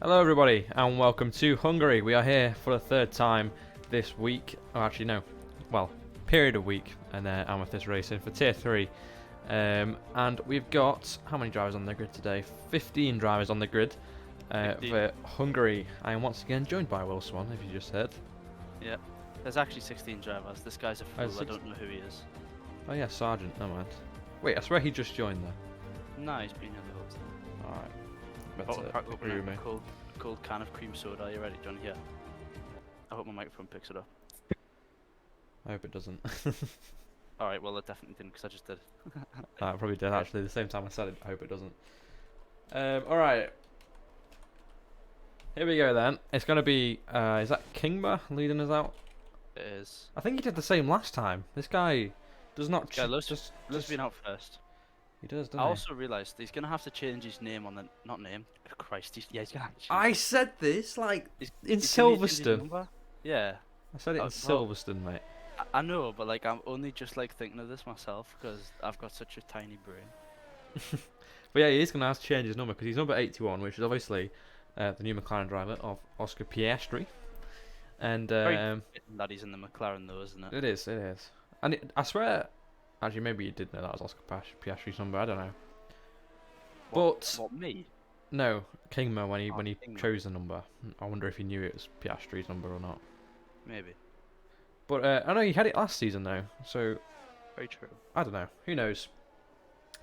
Hello everybody and welcome to Hungary. We are here for the third time this week. Oh, actually no, well, period of week and Amethyst racing for tier 3. And we've got, how many drivers on the grid today? 15 drivers on the grid for Hungary. I am once again joined by Will Swan, if you just heard. Yeah, there's actually 16 drivers. This guy's a fool, I don't know who he is. Oh yeah, Sergeant, never mind. Wait, I swear he just joined there. No, he's been here the whole time. Alright. Crack open a cold can of cream soda. Are you ready, John? Here. I hope my microphone picks it up. I hope it doesn't. Alright, well it definitely didn't because I just did. It probably did actually, the same time I said it, I hope it doesn't. Alright. Here we go then. It's going to be, is that Kingma leading us out? It is. I think he did the same last time. This guy does not... Just been out first. He does, doesn't I he? also realised he's going to have to change his name on the... Not name. Christ, he's going to have to change I said this, like, in he's gonna change his Silverstone. number. Yeah. I said it in Well, Silverstone, mate. I know, but like I'm only just like thinking of this myself because I've got such a tiny brain. But yeah, he is going to have to change his number because he's number 81, which is obviously the new McLaren driver of Oscar Piastri. And Very that he's in the McLaren though, isn't it? it is. And I swear, actually, maybe you did know that was Oscar Piastri's number. I don't know. What me? No, Kingma when he Kingma. chose the number. I wonder if he knew it was Piastri's number or not. Maybe. But I know he had it last season though, so Very true. I don't know. Who knows?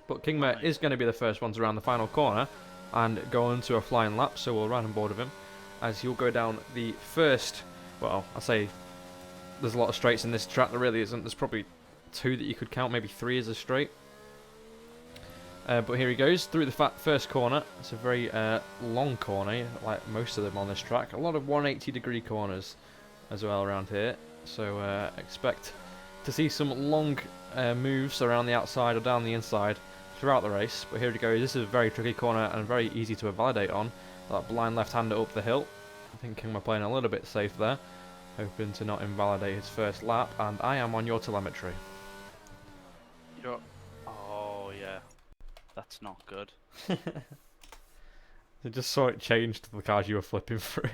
But Kingma is going to be the first ones around the final corner and go on to a flying lap, so we'll ride on board with him as he'll go down the first. Well, I say there's a lot of straights in this track. There really isn't. There's probably 2 that you could count, maybe 3 as a straight. But here he goes through the first corner. It's a very long corner, like most of them on this track. A lot of 180-degree corners as well around here. So expect to see some long moves around the outside or down the inside throughout the race. But here we go. This is a very tricky corner and very easy to validate on. That blind left-hander up the hill. I think we're playing a little bit safe there, hoping to not invalidate his first lap. And I am on your telemetry. Oh yeah, that's not good. I just saw it change to the cars you were flipping through.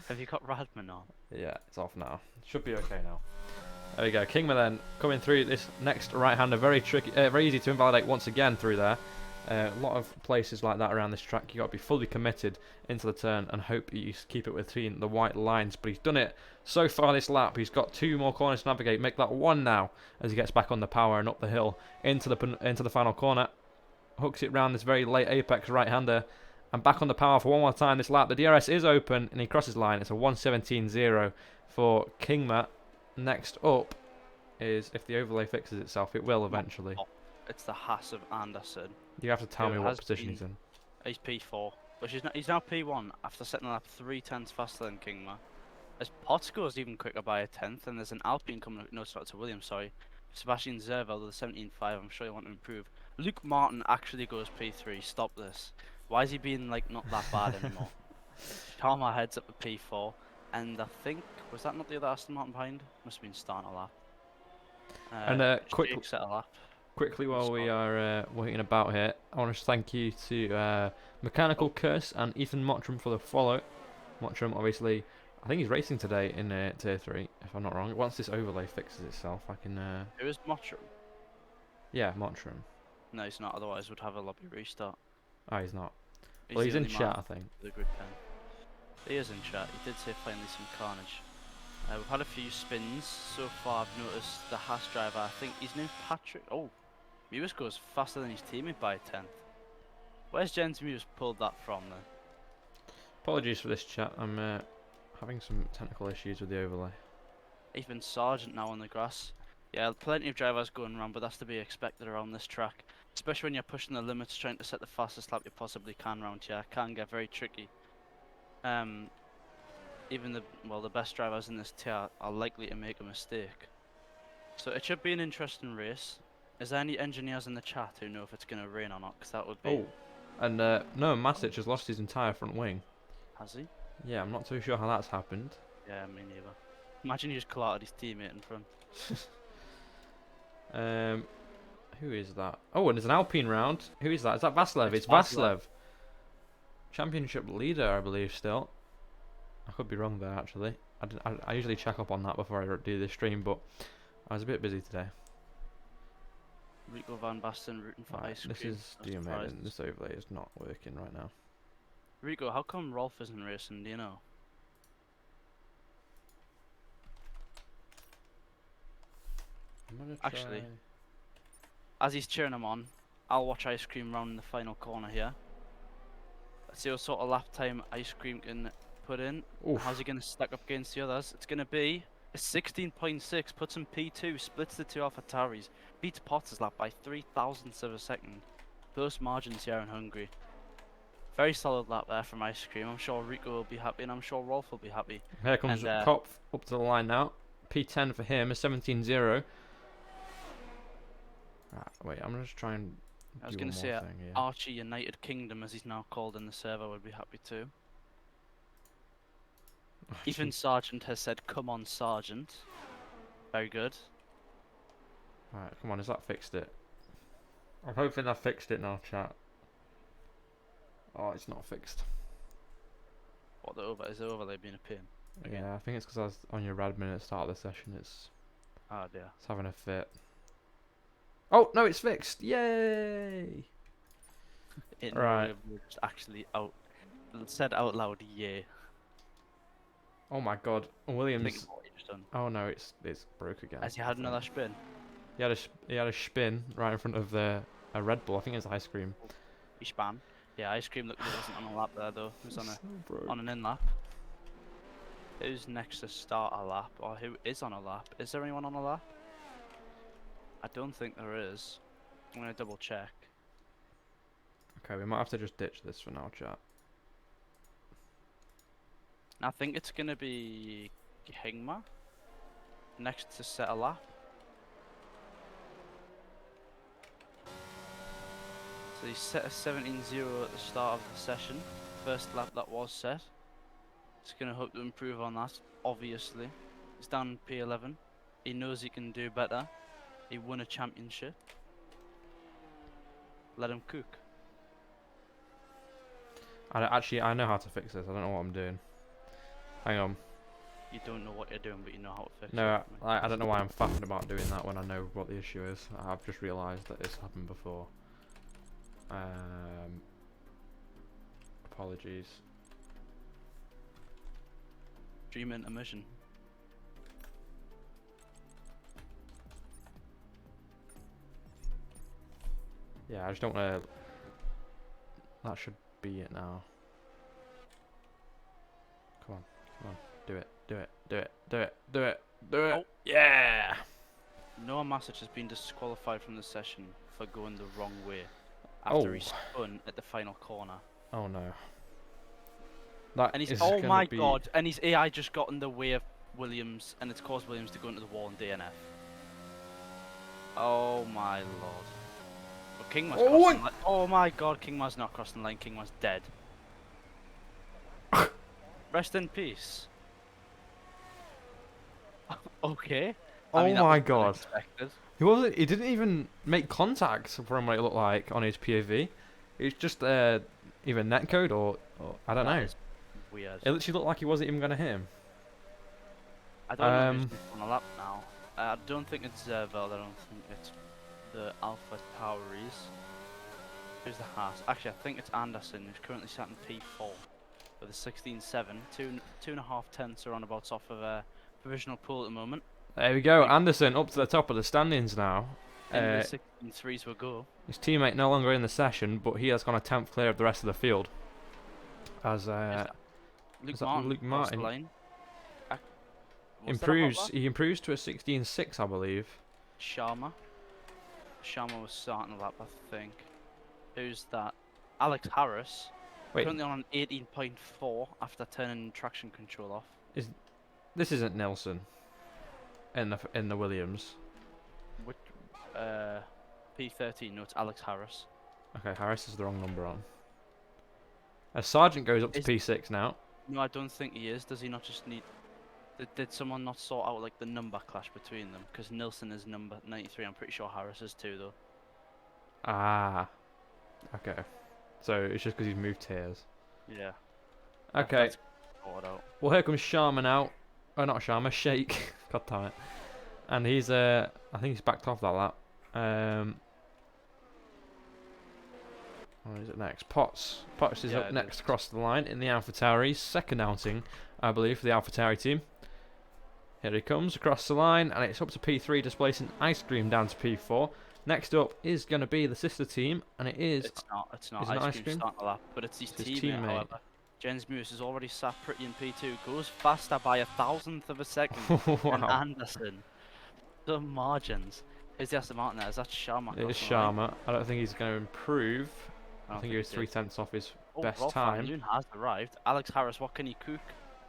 Have you got Radman on? Yeah, it's off now. Should be okay now. There we go. Kingma then coming through this next right-hander. Very tricky, very easy to invalidate once again through there. A lot of places like that around this track. You got to be fully committed into the turn and hope you keep it between the white lines. But he's done it so far this lap. He's got 2 more corners to navigate. Make that 1 now as he gets back on the power and up the hill into the final corner. Hooks it round this very late apex right-hander. And back on the power for one more time this lap. The DRS is open and he crosses line. It's a 1:17.0 for Kingma. Next up is, if the overlay fixes itself, it will eventually. It's the Haas of Anderson. You have to tell me what position he's in. He's P4, but he's now P1 after setting the lap 3/10 faster than Kingma. As Potts goes even quicker by a 10th, and there's an Alpine coming up. No, it's not to Williams, sorry. Sebastian Zervel with the 17.5. I'm sure you want to improve. Luke Martin actually goes P3. Stop this. Why is he being like not that bad anymore? Palmer heads up to P4, and I think was that not the other Aston Martin behind? Must have been starting a lap. And set a lap. Quickly while we are waiting about here, I want to thank you to Mechanical Curse and Ethan Mottram for the follow. Mottram, obviously, I think he's racing today in Tier 3, if I'm not wrong. Once this overlay fixes itself, I can... Who is Mottram? Yeah, Mottram. No, he's not, otherwise would have a lobby restart. Oh, he's not. Well, he's in chat, I think. The grid pen. He is in chat. He did say finally some carnage. We've had a few spins so far. I've noticed the Haas driver, I think his name's Patrick. Oh, Mewis goes faster than his teammate by a 10th. Where's Jens Mewis pulled that from then? Apologies for this chat. I'm having some technical issues with the overlay. Even Sargent now on the grass. Yeah, plenty of drivers going around, but that's to be expected around this track. Especially when you're pushing the limits, trying to set the fastest lap you possibly can around here. Can get very tricky. Even the best drivers in this tier are likely to make a mistake. So it should be an interesting race. Is there any engineers in the chat who know if it's going to rain or not? Because that would be... Oh, and no, Masic has lost his entire front wing. Has he? Yeah, I'm not too sure how that's happened. Yeah, me neither. Imagine he just collided his teammate in front. Who is that? Oh, and there's an Alpine round. Who is that? Is that Vaslev? It's Vaslev. Vaslev. championship leader, I believe, still. I could be wrong there, actually. I usually check up on that before I do this stream, but I was a bit busy today. Rico Van Basten rooting for Right, ice this cream. is No Dear Maiden. surprises. This overlay is not working right now. Rico, how come Rolf isn't racing? Do you know? I'm gonna Actually, try. as he's cheering him on, I'll watch ice cream round in the final corner here. Let's see what sort of lap time ice cream can put in. Oof. How's he going to stack up against the others? It's going to be a 16.6, puts him P2, splits the two AlphaTauris, beats Potter's lap by 3 thousandths of a second. Those margins here in Hungary. Very solid lap there from ice cream. I'm sure Rico will be happy, and I'm sure Rolf will be happy. Here comes And, Kopf up to the line now. P10 for him, a 17.0. Right, wait, I'm just trying. I was going going to say Archie United Kingdom, as he's now called in the server, would be happy too. Even Sergeant has said, "Come on, Sergeant." Very good. Right, come on, has that fixed it? I'm hoping I fixed it now, chat. Oh, it's not fixed. What is the overlay being a pain? Again. Yeah, I think it's because I was on your admin at the start of the session. It's Dear. It's having a fit. Oh no, it's fixed! Yay! It Right. just actually said out loud, yeah. Oh my God, Think Williams. of what he just done. Oh no, it's broke again. Has he I had think. another spin? He had a spin right in front of a Red Bull. I think it's ice cream. He span. Yeah, ice cream looked like it wasn't on a lap there though. It was on an in lap. Who's next to start a lap, or who is on a lap? Is there anyone on a lap? I don't think there is. I'm gonna double check. Okay, we might have to just ditch this for now, chat. I think it's gonna be Hingma next to set a lap. So he set a 17.0 at the start of the session. First lap that was set. He's gonna hope to improve on that, obviously. He's down P11. He knows he can do better. He won a championship. Let him cook. I know how to fix this. I don't know what I'm doing. Hang on. You don't know what you're doing, but you know how to fix No, it. I don't know why I'm faffing about doing that when I know what the issue is. I've just realised that this happened before. Apologies. Dream intermission. Yeah, I just don't want to. That should be it now. Come on, come on, do it, do it, do it, do it, do it, do it. Oh. Yeah. Noah Masic has been disqualified from the session for going the wrong way after he spun at the final corner. Oh no. That And he's is oh gonna my be... god! And his AI just got in the way of Williams, and it's caused Williams to go into the wall and DNF. Oh my lord! But Kingma's crossing the line. Oh my god! Kingma's not crossing the line. Kingma's dead. Rest in peace. Okay. I mean, that my was god. unexpected. He didn't even make contact from what it looked like on his POV. It's just either netcode or I don't know. That is weird. It literally looked like he wasn't even gonna hit him. I don't know who's next on the lap now. I don't think it's Zerveld. I don't think it's the Alpha Tauris. Who's the Haas? Actually, I think it's Anderson, who's currently sat in P4 with a 16.7. 2.5 tenths are on about off of a provisional pool at the moment. There we go, Anderson up to the top of the standings now. And the 16.3s will go. His teammate no longer in the session, but he has gone a 10th clear of the rest of the field. As Luke Martin improves, he improves to a 16.6, I believe. Sharma was starting the lap, I think. Who's that? Alex Harris. Wait, Currently on an 18.4 after turning traction control off. this isn't Nelson in the Williams. Which, P13. No, it's Alex Harris. Okay, Harris is the wrong number on. As Sergeant goes up to P6 now. No, I don't think he is. Does he not just need... Did someone not sort out like the number clash between them? Because Nilsson is number 93. I'm pretty sure Harris is too, though. Ah. Okay. So it's just because he's moved tiers. Yeah. Okay. That's sorted out. Well, here comes Sharma now. Oh, not Sharma, Shake. God damn it. And he's I think he's backed off that lap. What is it next? Potts. Potts is up next across the line in the AlphaTauri. Second outing, I believe, for the AlphaTauri team. Here he comes across the line, and it's up to P3, displacing Ice Cream down to P4. Next up is going to be the sister team, and it is... It's not. Is it Ice not Cream starting the lap, but it's his teammate, teammate. however. Jens Moose is already sat pretty in P2, goes faster by 1,000th of a second than Wow. Anderson. The margins. Who's the Aston Martin there? Is that Sharma? It is Sharma. I don't think he's going to improve. I think he was 3/10 off his best Rolf time. Van Loon has arrived. Alex Harris, what can he cook?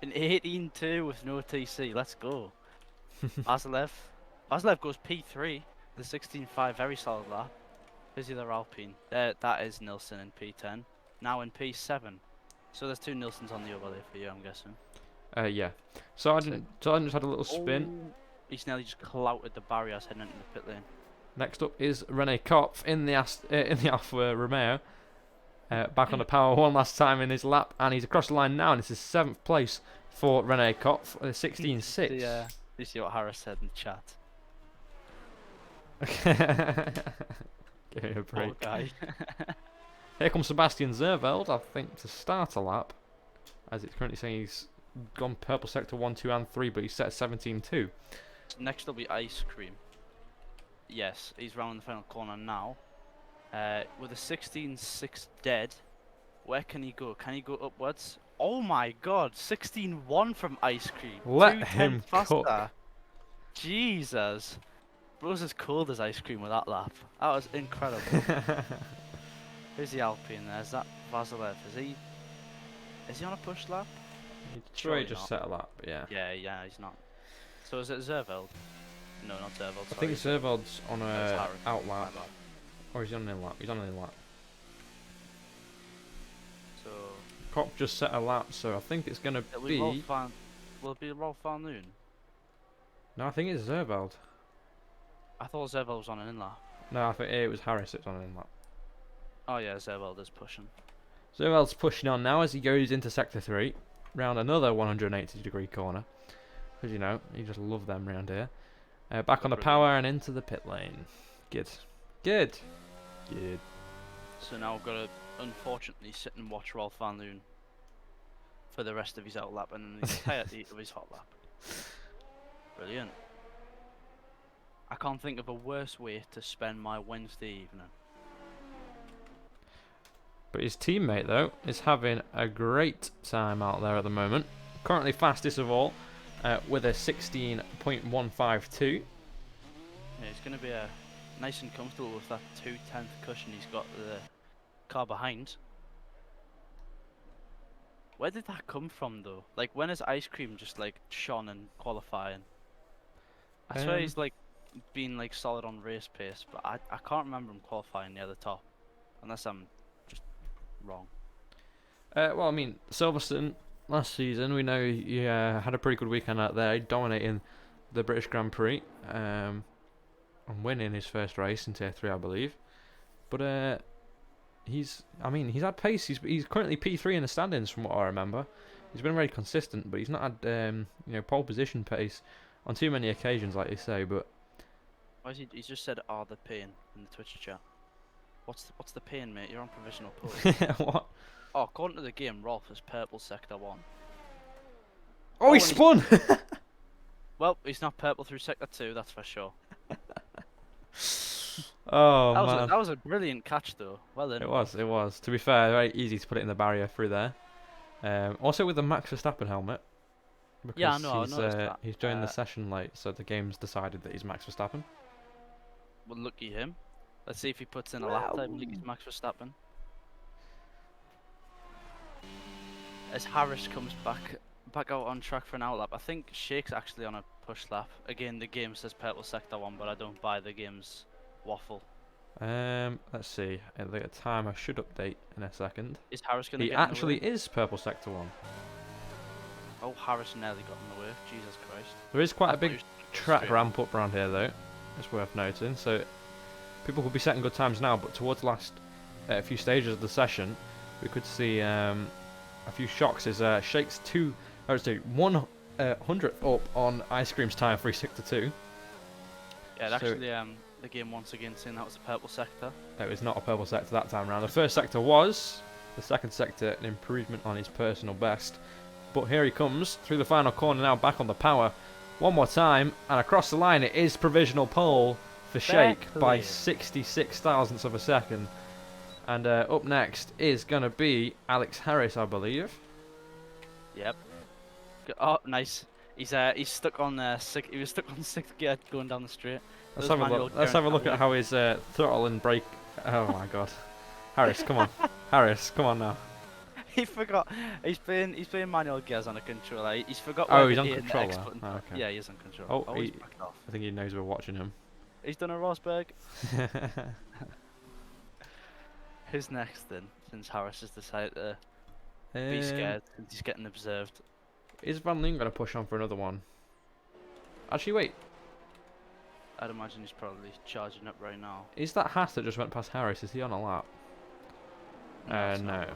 An 18.2 with no TC. Let's go. Vasilev goes P3. The 16.5, very solid lap. Who's the other Alpine? That is Nilsson in P10. Now in P7. So there's two Nilssons on the overlay for you, I'm guessing. Yeah. So I just had a little spin. Oh, he's nearly just clouted the barriers heading into the pit lane. Next up is Rene Kopf in the Alfa Romeo. Back on the power one last time in his lap, and he's across the line now, and it's his 7th place for Rene Kopf, 16.6. Yeah, you see what Harris said in the chat. Give me a break. Oh, guy. Here comes Sebastian Zerveld, I think, to start a lap, as it's currently saying he's gone purple sector 1, 2, and 3, but he's set 17.2. Next will be Ice Cream. Yes, he's round the final corner now. With a 16.6 dead, where can he go? Can he go upwards? Oh my god, 16.1 from Ice Cream. Let him cook. Jesus. Bro's as cold as Ice Cream with that lap. That was incredible. Who's the Alpine there? Is that Vasilev? Is he on a push lap? Sure, he just set a lap, yeah. Yeah, he's not. So is it Zerveld? No, not Zerveld. I think Zerveld's on a out lap. My bad. Or is he on an in lap? He's on an in lap. So Kopf just set a lap, so I think it's going to be... Will it be Rolf Van Loon? No, I think it's Zerveld. I thought Zerveld was on an in lap. No, I think it was Harris that's on an in lap. Oh yeah, Zerveld is pushing. Zerveld's pushing on now as he goes into Sector 3, round another 180-degree corner. Because, you know, you just love them round here. Back on the power and into the pit lane. Good. So now we've got to, unfortunately, sit and watch Rolf Van Loon for the rest of his out lap and the entirety of his hot lap. Brilliant. I can't think of a worse way to spend my Wednesday evening. But his teammate, though, is having a great time out there at the moment. Currently fastest of all, with a 16.152. Yeah, it's going to be nice and comfortable with that 2/10 cushion he's got the car behind. Where did that come from, though? Like, when has Ice Cream just, like, shone in qualifying? I swear he's, like, been, like, solid on race pace, but I can't remember him qualifying near the top. Unless I'm just wrong. Well, I mean, Silverstone last season, we know he had a pretty good weekend out there, dominating the British Grand Prix, and winning his first race in Tier 3, I believe. But he's had pace. He's currently P3 in the standings, from what I remember. He's been very consistent, but he's not had pole position pace on too many occasions, like they say. But why is he's just said "are the pain" in the Twitch chat. What's the pain, mate? You're on provisional pole. What? Oh, according to the game, Rolf is purple sector 1. Oh, he spun! Well, he's not purple through sector 2, that's for sure. Oh, that was a brilliant catch, though. Well done. It was. To be fair, very easy to put it in the barrier through there. Also with the Max Verstappen helmet. Because yeah, I know. He's joined the session late, so the game's decided that he's Max Verstappen. Well, lucky him. Let's see if he puts in a lap time like he's Max Verstappen. As Harris comes back out on track for an outlap. I think Shake's actually on a push lap. Again, the game says purple sector 1, but I don't buy the game's waffle. Let's see. At the time, I should update in a second. Is Harris going to get in the way? He actually is purple sector 1. Oh, Harris nearly got in the way. Jesus Christ. There is quite a big track ramp up around here, though. It's worth noting. So people could be setting good times now, but towards the last few stages of the session, we could see a few shocks is Shake's 100th up on Ice Cream's time 362. Yeah, So- actually, the game once again saying that was a purple sector. It was not a purple sector that time around. The first sector was. The second sector, an improvement on his personal best. But here he comes through the final corner now, back on the power. One more time, and across the line it is provisional pole for Shake by Beckley. 66 thousandths of a second. And up next is going to be Alex Harris, I believe. Yep. Oh, nice. He's stuck on he was stuck on sixth gear going down the straight. Let's Those have a manual look. Let's have a look at how his throttle and brake. Oh my god, Harris, come on, Harris, come on now. He forgot. He's playing manual gears on a controller. He's forgot. Oh, where he's the on A and the controller. X button- Oh, okay. Yeah, he is on control. Oh, he's he- backed off. I think he knows we're watching him. He's done a Rosberg. Who's next then? Since Harris has decided to be scared since he's getting observed. Is Van Leeuwen going to push on for another one? Actually, wait. I'd imagine he's probably charging up right now. Is that Haas that just went past Harris? Is he on a lap? it's No. not.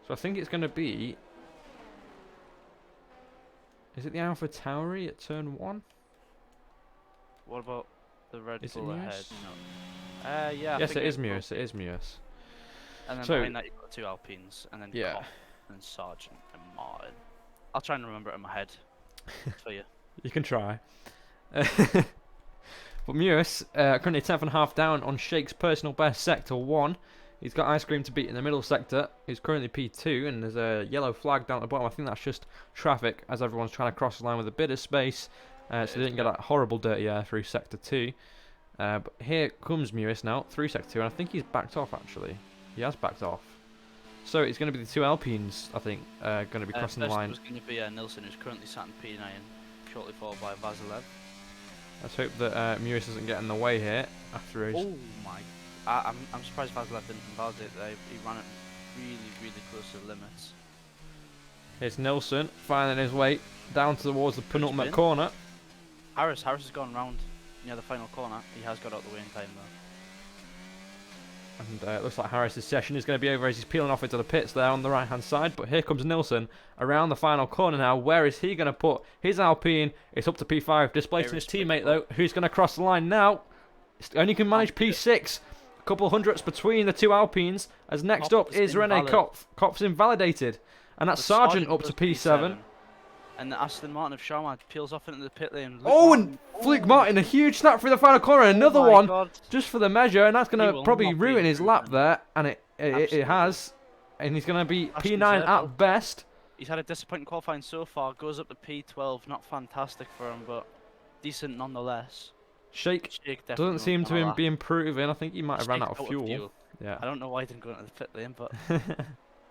So I think it's going to be. Is it the Alpha Tauri at turn 1? What about the Red Is it Bull Mewis? ahead? No. Yeah. I Yes, think it is will. Mewis. It is Mewis. And then So- behind that you've got two Alpines, and then Yeah. Kopp, and Sargent, and Martin. I'll try and remember it in my head for you. You can try. But Mewis, currently 10th and a half down on Shake's personal best, sector 1. He's got Ice Cream to beat in the middle sector. He's currently P2, and there's a yellow flag down at the bottom. I think that's just traffic, as everyone's trying to cross the line with a bit of space. So they didn't get that horrible dirty air through sector 2. But here comes Mewis now, through sector 2, and I think he's backed off, actually. He has backed off. So it's going to be the two Alpines, I think, going to be crossing the First line. was going to be Nilsson, who's currently sat in P9, shortly followed by Vasilev. Let's hope that Mewis doesn't get in the way here after his... Oh my! I'm surprised Vasilev didn't invalidate there. He ran it really close to the limits. Here's Nilsson finding his way down towards the penultimate win? corner. Harris has gone round near the final corner. He has got out the way in time though. And it looks like Harris's session is going to be over as he's peeling off into the pits there on the right hand side. But here comes Nilsson around the final corner now. Where is he going to put his Alpine? It's up to P5, displacing his teammate though, who's going to cross the line now. Only can manage P6. A couple hundredths between the two Alpines. As next Kopp up is is Rene invalid. Kopp. Kopp's invalidated. And that's The Sargent up goes to P7. And the Aston Martin of Sharma peels off into the pit lane. Luke Oh, Martin- and Fluke Martin, a huge snap through the final corner. Another Oh my one. God. Just for the measure, and that's He going to will probably not be ruin his lap improving. there, and it Absolutely. has, and he's going to be Aston P9 Zerbo. at best. He's had a disappointing qualifying so far. Goes up to P12. Not fantastic for him, but decent nonetheless. Shake Jake definitely doesn't seem won't to allow be improving. I think he might have that. run Jake out of fuel. I Yeah. don't know why he didn't go into the pit lane, but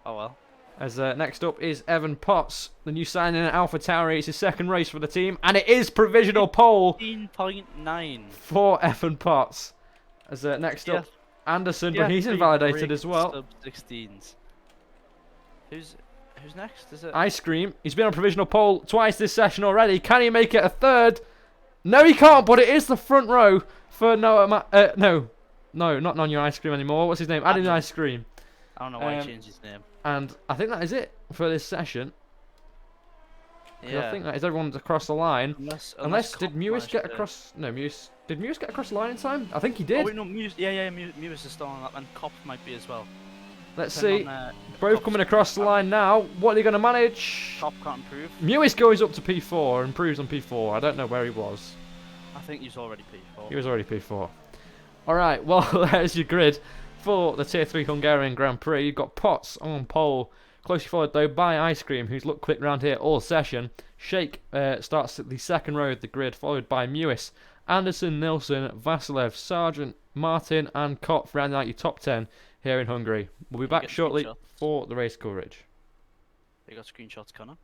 oh well. As next up is Evan Potts, the new signing at Alpha Tauri. It's his second race for the team, and it is provisional pole 15.9. for Evan Potts. As next up, Anderson, but he's invalidated as well. Sub 16s. Who's next? Is it? Ice Cream, he's been on provisional pole twice this session already. Can he make it a third? No, he can't, but it is the front row for no, not Non Your Ice Cream anymore. What's his name? Adding Ice Cream. I don't know why he changed his name. And I think that is it for this session. 'Cause Yeah. I think that is everyone's across the line. Unless Kopp did Mewis managed get to- across? No, Mewis. Did Mewis get across the line in time? I think he Oh did. wait, no, Mewis is still on that, and Kopp might be as well. Let's Depending see. on, Both Kopp's- coming across the line now. What are they going to manage? Kopp can't improve. Mewis goes up to P4, improves on P4. I don't know where he was. I think he's already P4. He was already P4. Alright, well, there's your grid for the Tier 3 Hungarian Grand Prix. You've got Potts on pole, closely followed though by Ice Cream, who's looked quick round here all session. Shake starts at the second row of the grid, followed by Mewis, Anderson, Nilsson, Vasilev, Sargent, Martin, and Kopp rounding out your top 10 here in Hungary. We'll be back get shortly screenshots. for the race coverage. You got screenshots, Connor?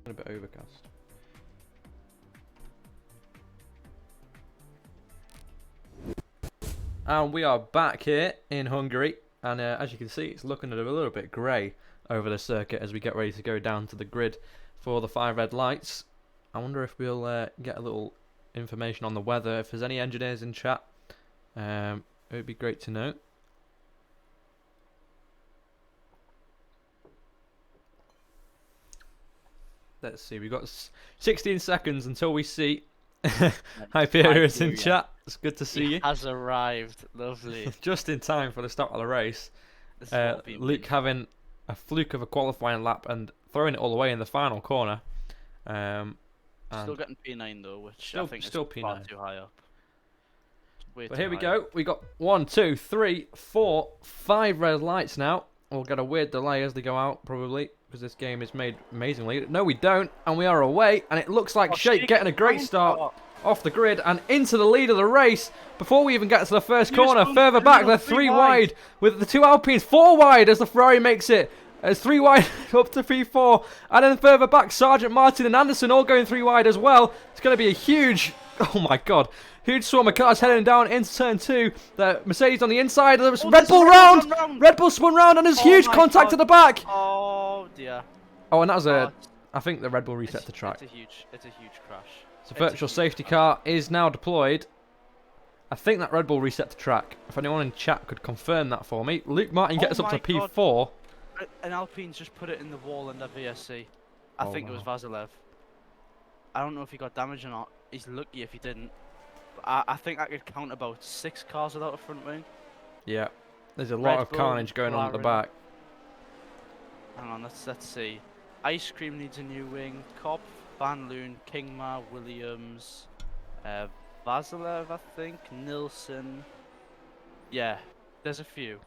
looking a bit overcast. And we are back here in Hungary, and as you can see, it's looking a little bit grey over the circuit as we get ready to go down to the grid for the 5 red lights. I wonder if we'll get a little information on the weather. If there's any engineers in chat, it would be great to know. Let's see, we've got 16 seconds until we see Hyperius in chat. It's good to see you. Has arrived. Lovely. Just in time for the start of the race. Luke having a fluke of a qualifying lap and throwing it all away in the final corner. Still getting P9 though, which I think still is far P9. too high up. But here we go. We got 1, 2, 3, 4, 5 red lights now. We'll get a weird delay as they go out, probably, because this game is made amazingly. No, we don't, and we are away, and it looks like Shake getting a great start off the grid and into the lead of the race before we even get to the first corner. Further back, they're 3 wide with the 2 Alpines, 4 wide as the Ferrari makes it. It's 3 wide up to P4, and then further back, Sargent, Martin and Anderson all going 3 wide as well. It's going to be a huge, oh my god, huge swarm of cars heading down into turn 2. The Mercedes on the inside, there was Red Bull round! Red Bull spun round, and there's huge contact at the back! Oh dear. Oh, and that was I think the Red Bull reset the track. It's a huge crash. So virtual safety car is now deployed. I think that Red Bull reset the track. If anyone in chat could confirm that for me. Luke Martin gets up to P4. An Alpine's just put it in the wall under VSC. I think it was Vasilev. I don't know if he got damaged or not. He's lucky if he didn't. But I think I could count about 6 cars without a front wing. Yeah. There's a lot of carnage going on at the back. Hang on, let's see. Ice Cream needs a new wing. Kopf, Van Loon, Kingma, Williams, Vasilev, I think, Nilsson. Yeah, there's a few.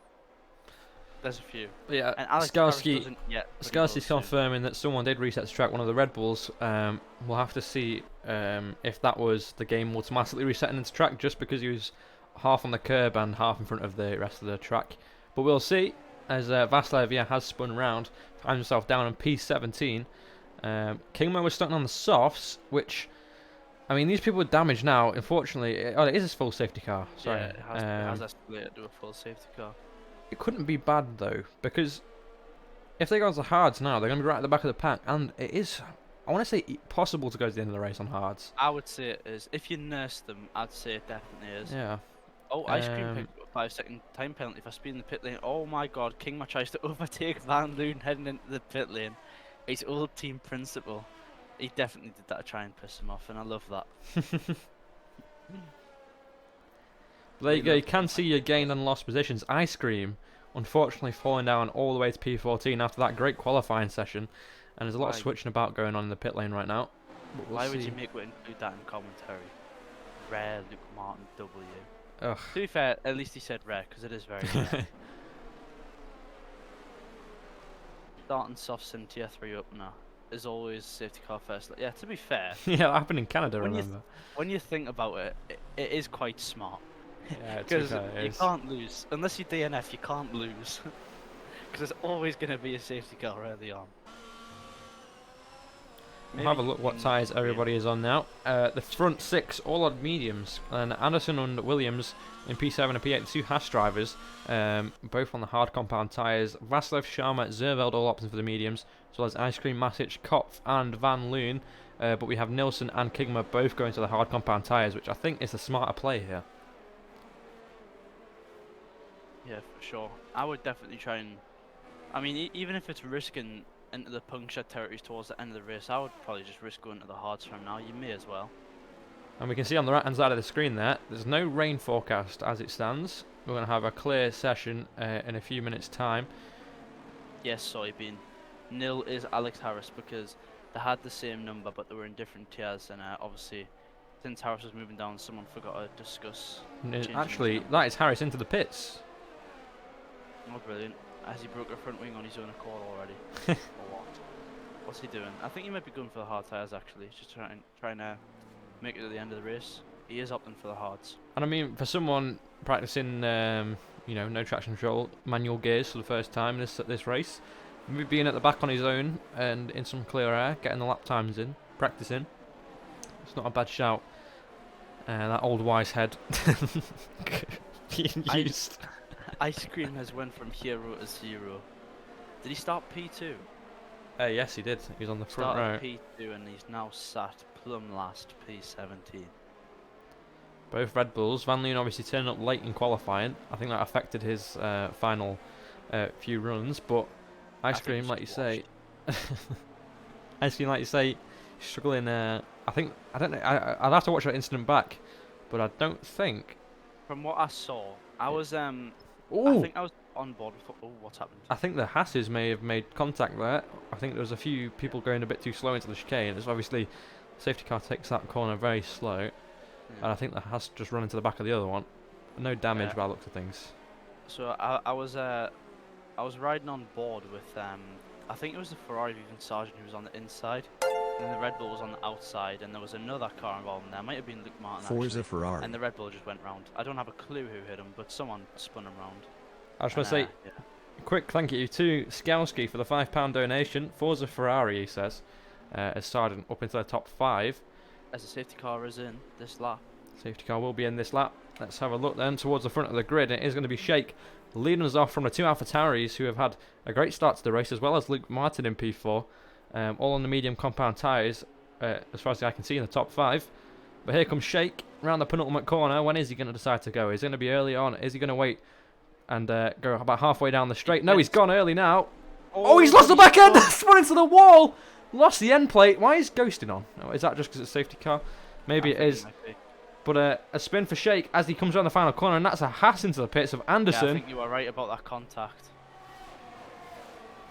Yeah, and Alex Skarsky's confirming that someone did reset the track, one of the Red Bulls. We'll have to see if that was the game automatically resetting its track just because he was half on the curb and half in front of the rest of the track. But we'll see, as Vasilev has spun round, finds himself down on P17. Kingma was starting on the softs, which, I mean, these people are damaged now. Unfortunately, it is a full safety car. Sorry. Yeah, it has escalated to a full safety car. It couldn't be bad though, because if they go on to hards now, they're going to be right at the back of the pack, and it is, I want to say, possible to go to the end of the race on hards. I would say it is. If you nurse them, I'd say it definitely is. Yeah. Oh, Ice Cream picked up a 5-second time penalty for speeding the pit lane. Oh my god, Kingma tries to overtake Van Loon heading into the pit lane. His old team principal. He definitely did that to try and piss him off, and I love that. There you go, you can see your gained and lost positions. Ice Cream, unfortunately, falling down all the way to P14 after that great qualifying session. And there's a lot of switching about going on in the pit lane right now. But why would you make it include that in commentary? Rare Luke Martin W. Ugh. To be fair, at least he said rare, because it is very rare. Starting soft sim tier 3 up now. Is always safety car first. Yeah, to be fair. Yeah, that happened in Canada, remember? When you think about it, it is quite smart. Yeah, because you can't lose. Unless you DNF, you can't lose. Because there's always going to be a safety car early on. We'll have a look what tyres everybody is on now. The front 6 all on mediums, and Anderson and Williams in P7 and P8, 2 Haas drivers, both on the hard compound tyres. Vasilev, Sharma, Zerveld all opting for the mediums, as well as Ice Cream, Masic, Kopf and Van Loon. But we have Nilsson and Kingma both going to the hard compound tyres, which I think is the smarter play here. Yeah, for sure. I would definitely try and... I mean, even if it's risking into the puncture territories towards the end of the race, I would probably just risk going to the hards from now. You may as well. And we can see on the right hand side of the screen there's no rain forecast as it stands. We're going to have a clear session in a few minutes time. Yes, soybean. Nil is Alex Harris because they had the same number but they were in different tiers, and obviously since Harris was moving down, someone forgot to discuss. Actually, that is Harris into the pits. Oh, brilliant. Has he broke a front wing on his own accord already? Or what? What's he doing? I think he might be going for the hard tyres actually. Just trying to make it to the end of the race. He is opting for the hards. And I mean, for someone practicing, you know, no traction control, manual gears for the first time this race, Maybe being at the back on his own and in some clear air, getting the lap times in, practicing. It's not a bad shout. That old wise head being used. Ice Cream has went from hero to zero. Did he start P2? Yes, he did. He was on the front Started row. P2 and he's now sat plumb last P17. Both Red Bulls. Van Leeuwen obviously turning up late in qualifying. I think that affected his final few runs. But Ice Cream, like you say, Ice Cream, like you say, struggling. I don't know. I'd have to watch that incident back, but I don't think. From what I saw, I was I Ooh, think I was on board with. Oh, what's happened? I think the Hasses may have made contact there. I think there was a few people going a bit too slow into the chicane. It's obviously safety car takes that corner very slow. And I think the Haas just run into the back of the other one. No damage by the looks of things. So I was riding on board with I think it was the Ferrari even Sargent who was on the inside, and then the Red Bull was on the outside, and there was another car involved in there. It might have been Luke Martin. Forza Ferrari. And the Red Bull just went round. I don't have a clue who hit him, but someone spun him round. I just want to say, quick thank you to Skowski for the £5 donation. Forza Ferrari, he says, as Sargent up into the top 5. As the safety car is in this lap. Safety car will be in this lap. Let's have a look then towards the front of the grid. It is going to be Shake leading us off from the two AlphaTauris who have had a great start to the race, as well as Luke Martin in P4. All on the medium compound tyres, as far as I can see, in the top 5. But here comes Shake around the penultimate corner. When is he going to decide to go? Is he going to be early on? Is he going to wait and go about halfway down the straight? No, he's gone early now. Oh, he's lost the back end! Spun into the wall! Lost the end plate. Why is ghosting on? Oh, is that just because it's a safety car? Maybe it is. But a spin for Shake as he comes around the final corner, and that's a Haas into the pits of Anderson. Yeah, I think you were right about that contact.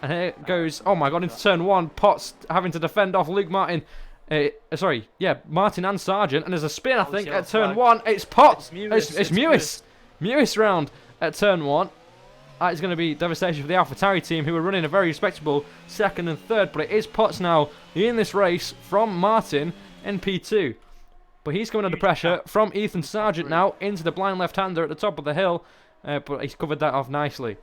And here it goes. Oh my God! Into turn 1, Potts having to defend off Luke Martin. Martin and Sargent, and there's a spin. I think at turn 1. It's Potts. It's Mewis. Mewis round at turn 1. That is going to be devastation for the AlphaTauri team, who are running a very respectable 2nd and 3rd. But it is Potts now in this race from Martin in P2. But he's coming under pressure from Ethan Sargent now into the blind left-hander at the top of the hill. But he's covered that off nicely.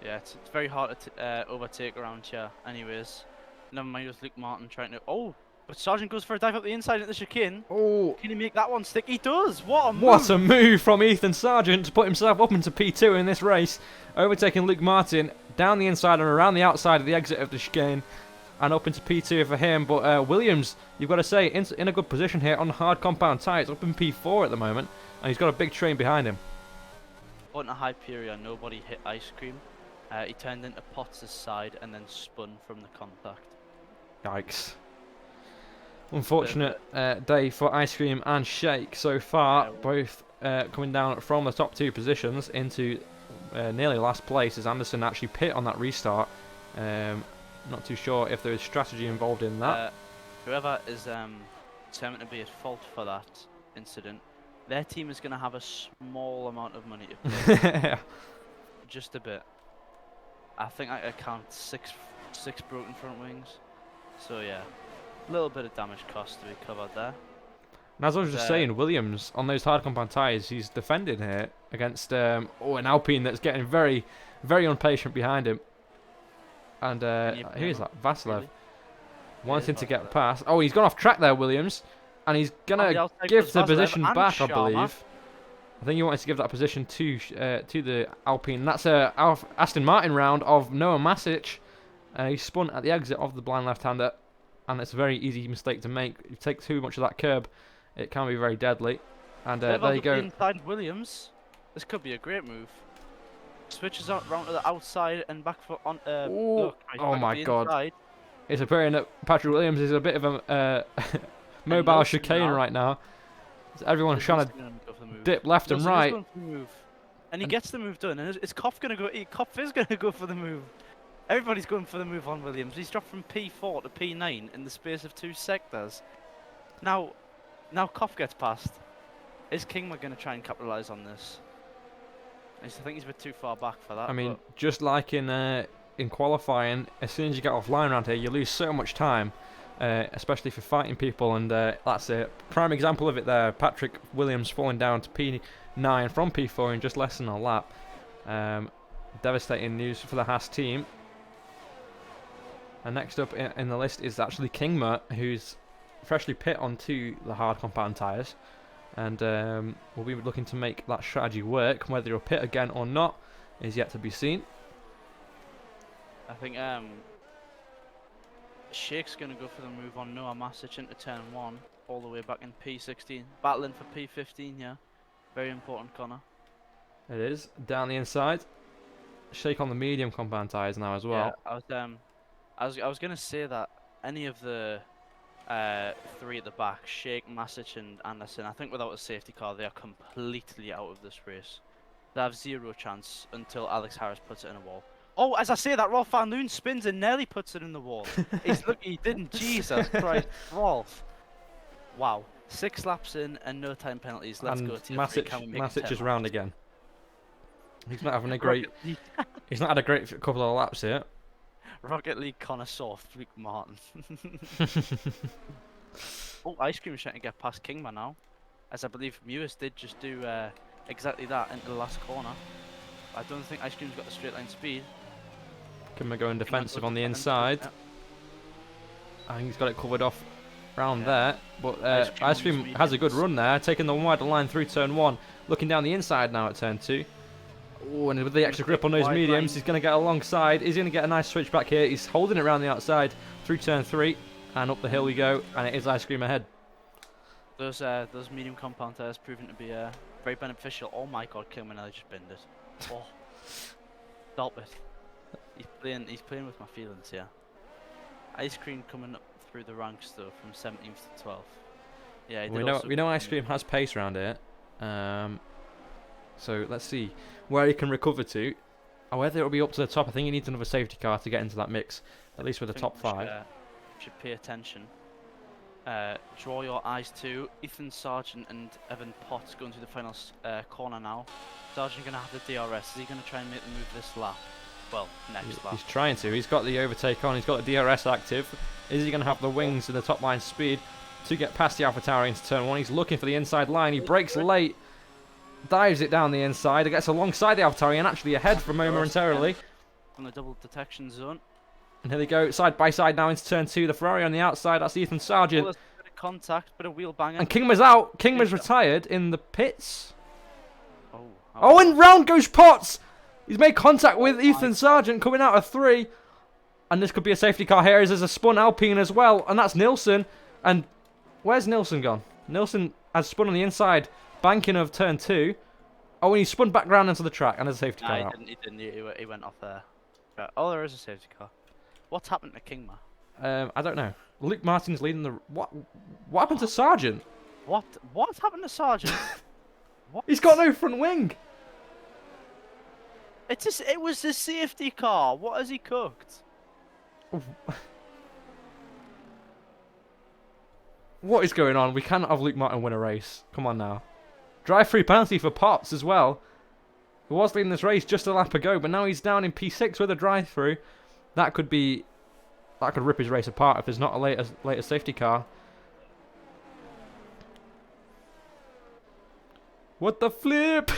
Yeah, it's very hard to overtake around here. Anyways, never mind with Luke Martin trying to. Oh, but Sargent goes for a dive up the inside at the chicane. Oh, can he make that one stick? He does. What a move! What a move from Ethan Sargent to put himself up into P2 in this race, overtaking Luke Martin down the inside and around the outside of the exit of the chicane. And up into P2 for him, but Williams, you've got to say, in a good position here on hard compound tyres, up in P4 at the moment, and he's got a big train behind him. On a Hyperion, nobody hit Ice Cream. He turned into Potts' side and then spun from the contact. Yikes. Unfortunate day for Ice Cream and Shake so far, both coming down from the top 2 positions into nearly last place as Anderson actually pit on that restart. Not too sure if there is strategy involved in that. Whoever is determined to be at fault for that incident, their team is going to have a small amount of money to pay. Just a bit. I think I count six broken front wings. So yeah, a little bit of damage cost to be covered there. And as I was just saying, Williams on those hard compound tyres, he's defending here against an Alpine that's getting very, very impatient behind him. And who's that? Vasilev. Really? Wanting to get past. Oh, he's gone off track there, Williams. And he's going to give the position back, I believe. I think he wanted to give that position to the Alpine. That's Aston Martin round of Noah Masic. He spun at the exit of the blind left-hander. And it's a very easy mistake to make. If you take too much of that curb, it can be very deadly. And there you go. Inside Williams. This could be a great move. Switches out round to the outside and back foot on. Look, oh my God! It's appearing that Patrick Williams is a bit of a mobile chicane right now. So everyone's trying to dip left and right. And he gets the move done. And is Kopf gonna go? Kopf is gonna go for the move. Everybody's going for the move on Williams. He's dropped from P4 to P9 in the space of 2 sectors. Now Kopf gets past. Is Kingma gonna try and capitalise on this? I think he's a bit too far back for that. I mean, just like in qualifying, as soon as you get offline around here, you lose so much time, especially for fighting people, and that's a prime example of it there. Patrick Williams falling down to P9 from P4 in just less than a lap. Devastating news for the Haas team. And next up in the list is actually Kingma, who's freshly pit onto the hard compound tyres. And we'll be looking to make that strategy work. Whether he'll pit again or not is yet to be seen. I think Shake's going to go for the move on Noah Masic into turn 1, all the way back in P16. Battling for P15, yeah. Very important corner. It is. Down the inside. Shake on the medium compound tyres now as well. Yeah, I was going to say that any of the 3 at the back, Shake, Masic and Anderson, I think without a safety car, they are completely out of this race. They have 0 chance until Alex Harris puts it in a wall. Oh, as I say that, Rolf Van Loon spins and nearly puts it in the wall. He's lucky he didn't. Jesus Christ, Rolf. Wow. 6 laps in and no time penalties. Let's go to Masic is round again. He's not having a great. He's not had a great couple of laps here. Rocket League connoisseur, Luke Martin. Oh, Ice Cream is trying to get past Kingma now, as I believe Mewis did just do exactly that into the last corner. I don't think Ice Cream's got the straight line speed. Kingma going defensive on the inside. Yeah. I think he's got it covered off round there, but Ice Cream has a good run there, taking the wider line through turn 1, looking down the inside now at turn 2. Oh, and with the extra grip on those mediums, he's going to get alongside. He's going to get a nice switch back here. He's holding it around the outside through turn 3, and up the hill we go, and it is Ice Cream ahead. Those medium compound tires proving to be very beneficial. Oh my God, Kilman just binned it. Oh, stop it. He's playing with my feelings here. Ice Cream coming up through the ranks though, from 17th to 12th. Yeah, we know Ice Cream has pace around here. So let's see where he can recover to. Or whether it'll be up to the top. I think he needs another safety car to get into that mix, at least with the top 5. Should pay attention. Draw your eyes to Ethan Sargent and Evan Potts going through the final corner now. Sargent going to have the DRS. Is he going to try and make the move this lap? Well, next lap. He's trying to. He's got the overtake on. He's got the DRS active. Is he going to have the wings and the top line speed to get past the AlphaTauri into turn 1? He's looking for the inside line. He brakes late. Dives it down the inside. It gets alongside the AlphaTauri and actually ahead for momentarily. From the double detection zone. And here they go, side by side now into turn 2. The Ferrari on the outside. That's Ethan Sargent. Well, a bit of contact, bit of wheel banging. And Kingma's out. Kingma's retired in the pits. Oh, and round goes Potts. He's made contact with Ethan Sargent coming out of 3. And this could be a safety car here as there's a spun Alpine as well. And that's Nilsson. And where's Nilsson gone? Nilsson has spun on the inside, banking of turn 2. Oh, and he spun back round into the track and there's a safety car out. He didn't. He went off there. Right. Oh, there is a safety car. What's happened to Kingma? I don't know. Luke Martin's leading the... What happened to Sargent? What happened to Sargent? What? He's got no front wing. It was the safety car. What has he cooked? What is going on? We cannot have Luke Martin win a race. Come on now. Drive-through penalty for Potts as well. He was leading this race just a lap ago, but now he's down in P6 with a drive-through. That could rip his race apart if there's not a later safety car. What the flip?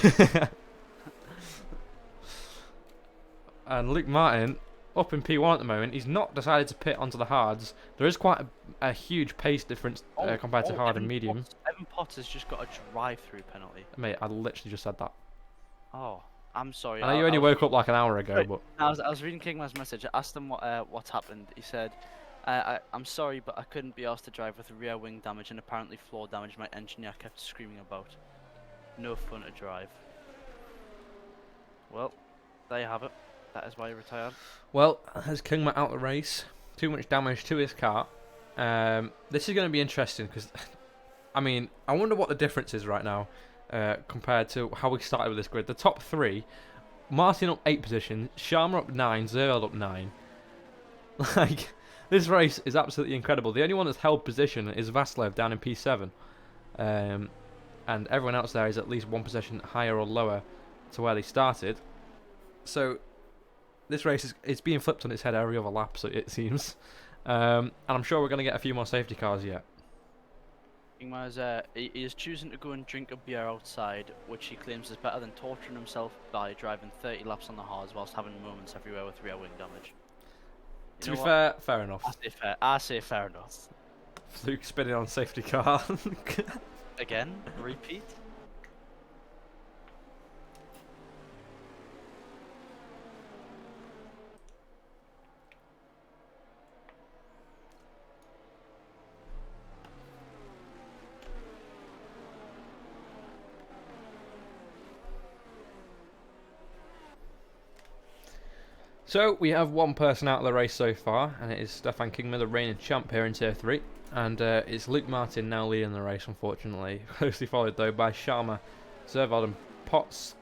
And Luke Martin up in P1 at the moment. He's not decided to pit onto the hards. There is quite a huge pace difference compared to hard and medium. Evan Potts has just got a drive-through penalty. Mate, I literally just said that. Oh, I'm sorry. I know you only woke up like an hour ago, but I was reading Kingma's message. I asked him what happened. He said, I'm sorry, but I couldn't be asked to drive with rear wing damage and apparently floor damage my engineer kept screaming about. No fun to drive. Well, there you have it. That is why he retired. Well, has Kingma out the race? Too much damage to his car. This is going to be interesting because, I mean, I wonder what the difference is right now compared to how we started with this grid. The top 3, Martin up 8 positions, Sharma up 9, Zerl up 9. Like, this race is absolutely incredible. The only one that's held position is Vaslev down in P7. And everyone else there is at least 1 position higher or lower to where they started. So this race is being flipped on its head every other lap, so it seems. And I'm sure we're going to get a few more safety cars yet. He is choosing to go and drink a beer outside, which he claims is better than torturing himself by driving 30 laps on the hards whilst having moments everywhere with rear wing damage. To be fair, fair enough. I say fair enough. Luke spinning on safety car. Again, repeat. So we have one person out of the race so far, and it is Stefan Kingma, the reigning champ here in Tier 3. And it's Luke Martin now leading the race, unfortunately. Closely followed, though, by Sharma, Zervald and Potts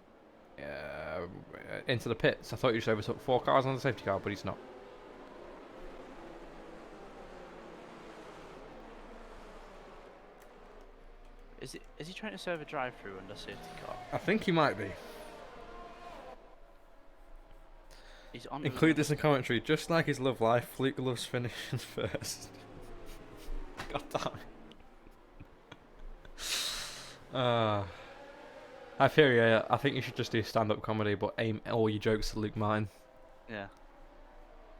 into the pits. I thought you just overtook 4 cars on the safety car, but he's not. Is he trying to serve a drive-through under safety car? I think he might be. He's on. Include this in commentary. Just like his love life, Luke loves finishing first. God damn it. I feel you. I think you should just do stand-up comedy, but aim all your jokes at Luke Martin. Yeah.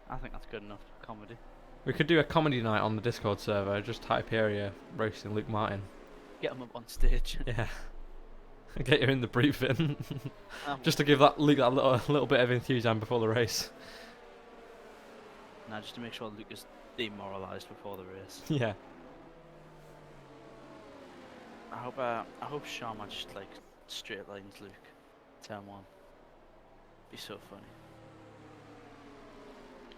I think that's good enough comedy. We could do a comedy night on the Discord server. Just Hyperia roasting Luke Martin. Get him up on stage. Yeah. Get you in the briefing. Just to give that Luke a little bit of enthusiasm before the race. Nah, just to make sure Luke is demoralised before the race. Yeah. I hope Sharma just like straight lines Luke. Turn 1. Be so funny.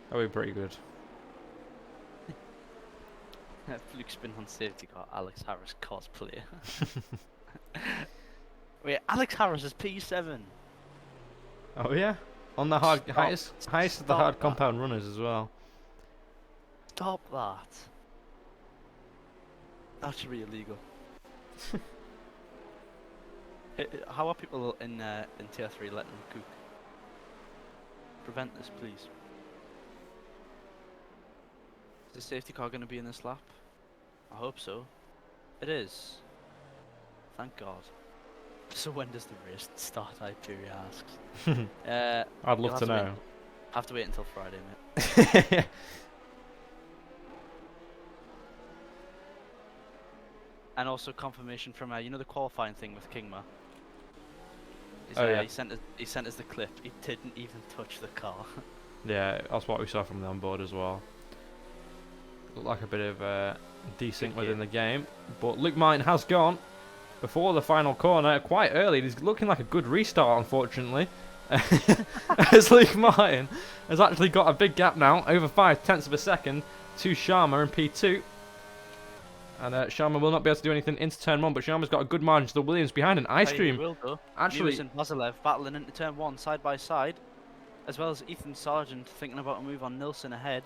That'd be pretty good. Luke spin on safety car. Alex Harris cosplayer. Wait, Alex Harris is P7. Oh yeah, on the highest of the hard compound runners as well. Stop that. That should be illegal. How are people in Tier 3 letting them cook? Prevent this, please. Is the safety car going to be in this lap? I hope so. It is. Thank God. So when does the race start? Hyperia asks. I'd love to know. Have to wait until Friday, mate. And also confirmation from you know the qualifying thing with Kingma. Yeah. He sent us the clip. He didn't even touch the car. Yeah, that's what we saw from the onboard as well. Looked like a bit of desync within the game, but Luke Martin has gone before the final corner quite early. He's looking like a good restart, unfortunately. As Luke Martin has actually got a big gap now, over 0.5 of a second, to Sharma in P2. And Sharma will not be able to do anything into turn 1, but Sharma's got a good margin to the Williams behind an ice cream. Will, though. Actually, Lewis and Vazilev battling into turn 1 side by side, as well as Ethan Sargent thinking about a move on Nilsson ahead.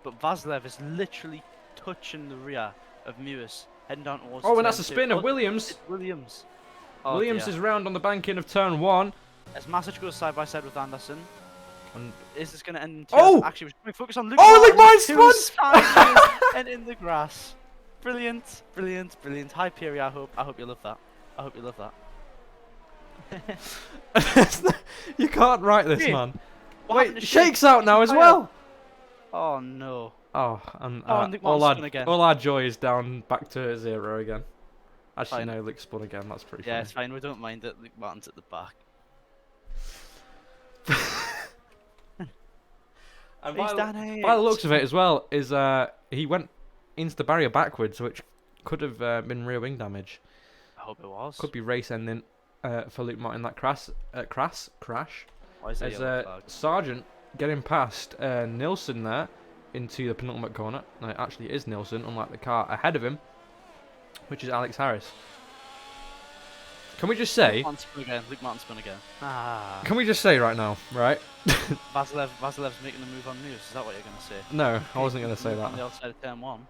But Vazilev is literally touching the rear of Mewis, heading down towards. Oh, and that's a spin of Williams. It's Williams. Oh, Williams is round on the banking of turn 1. As Masic goes side by side with Anderson. And is this going to end? Actually, we're going to focus on Luke. Oh, Luke Martin spun! And in the grass. Brilliant, brilliant, brilliant. Hyperia, I hope you love that. I hope you love that. You can't write this, man. Wait, Shake's out now as well. Oh no. Oh, and all our joy is down back to 0 again. Actually, no, Luke spun again. That's pretty funny. Yeah, it's fine. We don't mind that Luke Martin's at the back. And by the looks of it as well, is he went into the barrier backwards, which could have been rear wing damage. I hope it was. Could be race ending for Luke Martin. That crash. Why is As Sargent getting past Nilsson there into the penultimate corner. No, it actually is Nilsson, unlike the car ahead of him, which is Alex Harris. Can we just say... Luke Martin spun again. Can we just say right now, right? Vasilev's making the move on Mewis. Is that what you're going to say? No, I wasn't going to say that. On the outside of turn 1.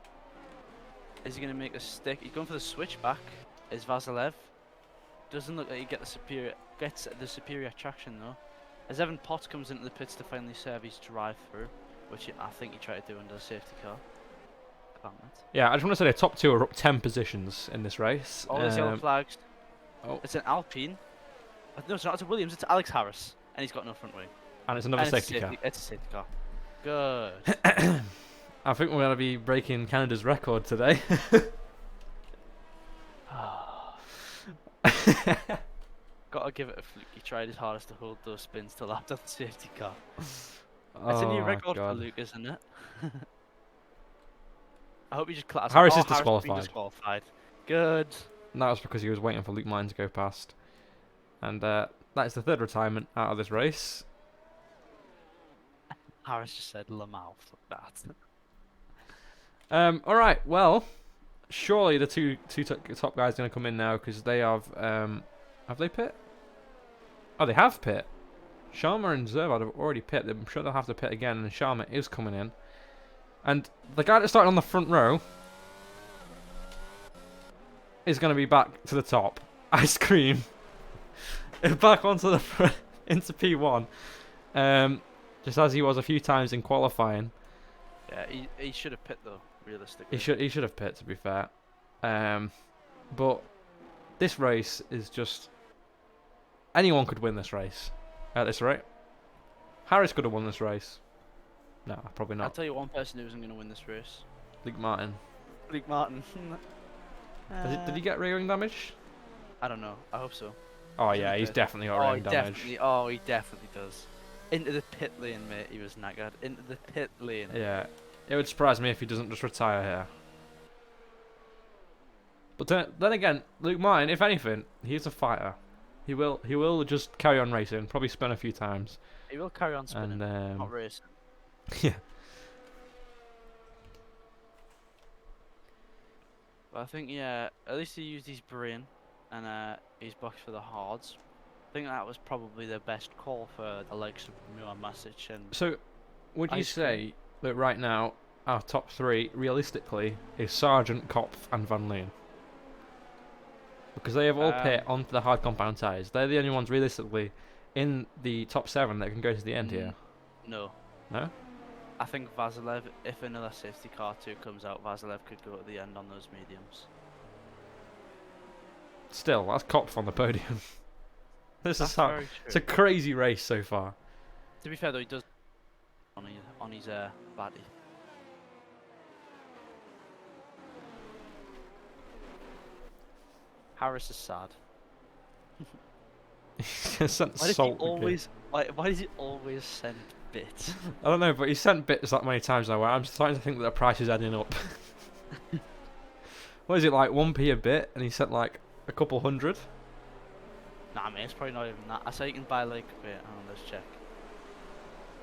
Is he going to make a stick? He's going for the switchback. Is Vasilev. Doesn't look like he gets the superior traction though. As Evan Potts comes into the pits to finally serve his drive through, which I think he tried to do under the safety car. Yeah, I just want to say the top 2 are up 10 positions in this race. All these yellow flags. Oh. It's an Alpine. No, it's not. It's a Williams. It's Alex Harris, and he's got no front wing. And it's another safety car. It's a safety car. Good. I think we're going to be breaking Canada's record today. Gotta give it a fluke. He tried his hardest to hold those spins till after the safety car. It's a new Oh, record God. for Luke, isn't it? I hope he just class. Harris is Harris has been disqualified. disqualified. Good. And that was because he was waiting for Luke Martin to go past. And that is the third retirement out of this race. Harris just said Lamau. Fuck that. All right. Well, surely the two top guys are going to come in now because they have they pit? Oh, they have pit. Sharma and Zervad have already pit. I'm sure they'll have to pit again, and Sharma is coming in. And the guy that started on the front row is going to be back to the top. Ice cream. Back onto the front, into P1. Just as he was a few times in qualifying. Yeah, he should have pit though, realistically. He should have pit, to be fair. But this race is just anyone could win this race at this rate. Harris could have won this race. No, probably I'll not. tell you one person who isn't going to win this race. Luke Martin. Luke Martin. Did he get rear wing damage? I don't know. I hope so. Oh yeah, he's definitely got rear wing damage. He definitely does. Into the pit lane, mate. He was knackered. Into the pit lane. Yeah, it would surprise me if he doesn't just retire here. But then again, Luke Martin, if anything, he's a fighter. He will just carry on racing. Probably spin a few times. He will carry on spinning, not racing. Yeah. But I think at least he used his brain and his box for the hards. I think that was probably the best call for the likes of Muir Masic and. So, would you Ice cream. say that right now our top three, realistically, is Sargent, Kopf, and Van Leeuwen? Because they have all pit onto the hard compound tyres. They're the only ones realistically in the top 7 that can go to the end here. No. No? I think Vasilev, if another safety car 2 comes out, Vasilev could go at the end on those mediums. Still, that's Kopf on the podium. This That's is how very it's a true. crazy race so far. To be fair though, he does on his baddie. Harris is sad. He sent Why does he salt. always? Why does he always send bits? I don't know, but he sent bits that many times now where I'm starting to think that the price is adding up. What is it, like 1p a bit, and he sent like a couple hundred? Nah, mate, it's probably not even that. I say you can buy like, wait, hang on, let's check.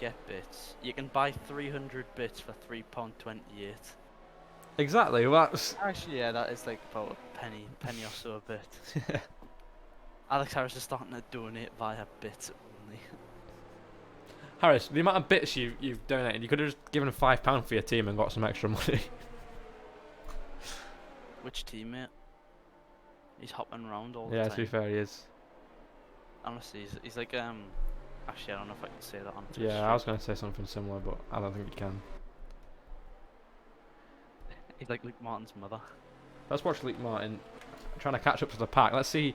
Get bits. You can buy 300 bits for £3.28. Exactly, well, that's... Actually, yeah, that is like about a penny or so a bit. Alex Harris is starting to donate via bits only. Harris, the amount of bits you've donated, you could have just given £5 for your team and got some extra money. Which teammate? He's hopping around all the Yeah, time. to be fair, he is. Honestly, he's like Actually, I don't know if I can say that on. Yeah, I was going to say something similar, but I don't think you can. He's like Luke Martin's mother. Let's watch Luke Martin trying to catch up to the pack. Let's see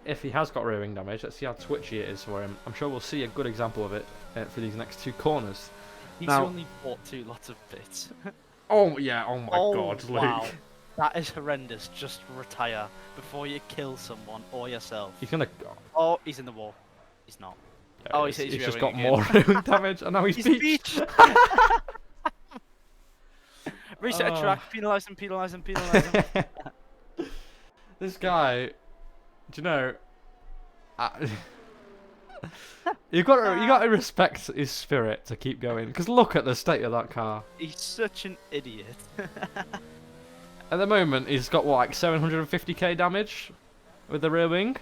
if he has got rear wing damage. Let's see how twitchy it is for him. I'm sure we'll see a good example of it for these next 2 corners. He's Now- only bought 2 lots of bits. Oh, yeah, oh my god, Luke. Wow. That is horrendous. Just retire before you kill someone or yourself. He's going to... Oh, he's in the wall. He's not. Oh, he's just rear got wing more again. rear wing damage, and now he's beached. beached. Reset a track. Penalise him. Penalise him. Penalise him. This guy, do you know? You got to respect his spirit to keep going. Because look at the state of that car. He's such an idiot. At the moment, he's got what, like 750k damage with the rear wing,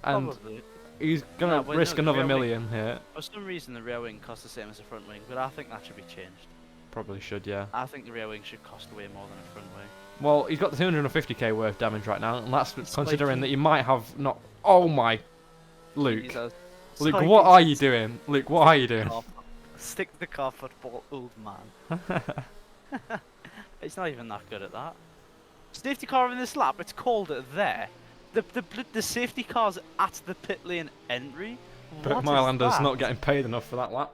and Probably. he's gonna but risk no, the another rear wing- million here. For some reason, the rear wing costs the same as the front wing, but I think that should be changed. Probably should, yeah. I think the rear wing should cost way more than a front wing. Well, he's got the 250k worth damage right now, and that's It's considering like that he might have not. Oh my, Luke. He's a Luke, psychic what are you doing? Luke, what are you doing? Stick to the car football, old man. It's not even that good at that. Safety car in this lap, it's called it there. The safety car's at the pit lane entry. But What is Mylander's that? not getting paid enough for that lap.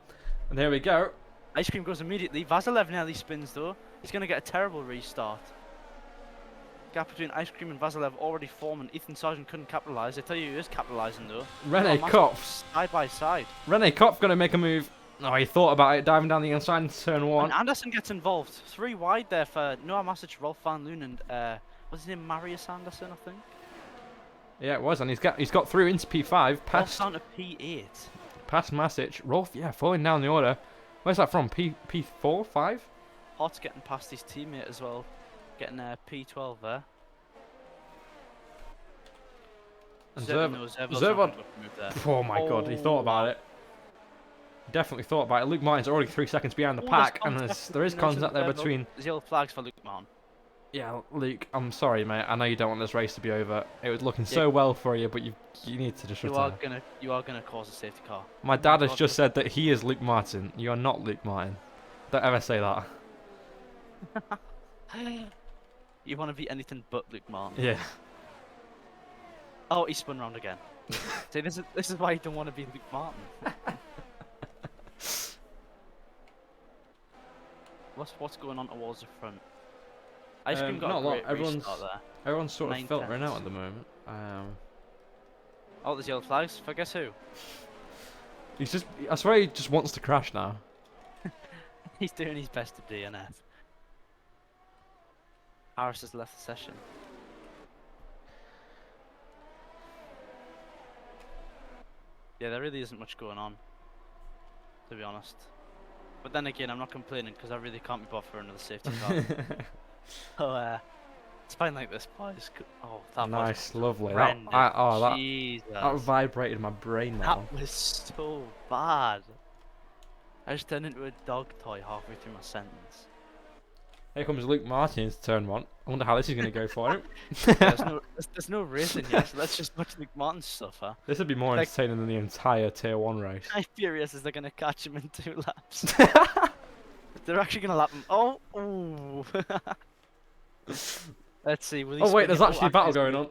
And here we go. Ice Cream goes immediately. Vasilev nearly spins though. He's going to get a terrible restart. Gap between Ice Cream and Vasilev already formed, and Ethan Sargent couldn't capitalise. I tell you, he is capitalising though. Rene Kopf. Side by side. Rene Kopf going to make a move. Oh, he thought about it, diving down the inside in turn 1. And Anderson gets involved. 3 wide there for Noah Masic, Rolf van Loon, and what's his name? Marius Anderson, I think. Yeah, it was, and he's got through into P5, Rolf's past down to P8. past Masic. Rolf, yeah, falling down the order. Where's that from? P4, 5? Hot's getting past his teammate as well, getting P12 there. And Zerval's Zerval. not gonna move there. Oh my god, he thought about it. Definitely thought about it. Luke Martin's already 3 seconds behind the pack, and there is contact there between. There's yellow flags for Luke Martin. Yeah, Luke, I'm sorry, mate. I know you don't want this race to be over. It was looking so well for you, but you need to just retire. You are gonna cause a safety car. My dad has just said that he is Luke Martin. You are not Luke Martin. Don't ever say that. You want to be anything but Luke Martin. Yeah. Oh, he spun round again. See, this is why you don't want to be Luke Martin. What's going on towards the front? Ice Cream got not a a lot. great restart there. Everyone's sort of 9 filtering tenths. out at the moment. Oh, there's yellow flags for guess who? I swear he just wants to crash now. He's doing his best to DNF. Harris has left the session. Yeah, there really isn't much going on, to be honest. But then again, I'm not complaining because I really can't be bothered for another safety car. So, it's fine like this, boys. Oh, that Nice, was lovely. Jesus. That vibrated in my brain now. That was so bad. I just turned into a dog toy halfway through my sentence. Here comes Luke Martin into turn 1. I wonder how this is going to go for him. There's no racing yet, so let's just watch Luke Martin suffer. This would be more entertaining than the entire Tier 1 race. I'm furious as they're going to catch him in 2 laps. They're actually going to lap him. Oh, ooh. Let's see. Oh wait, there's actually a battle going on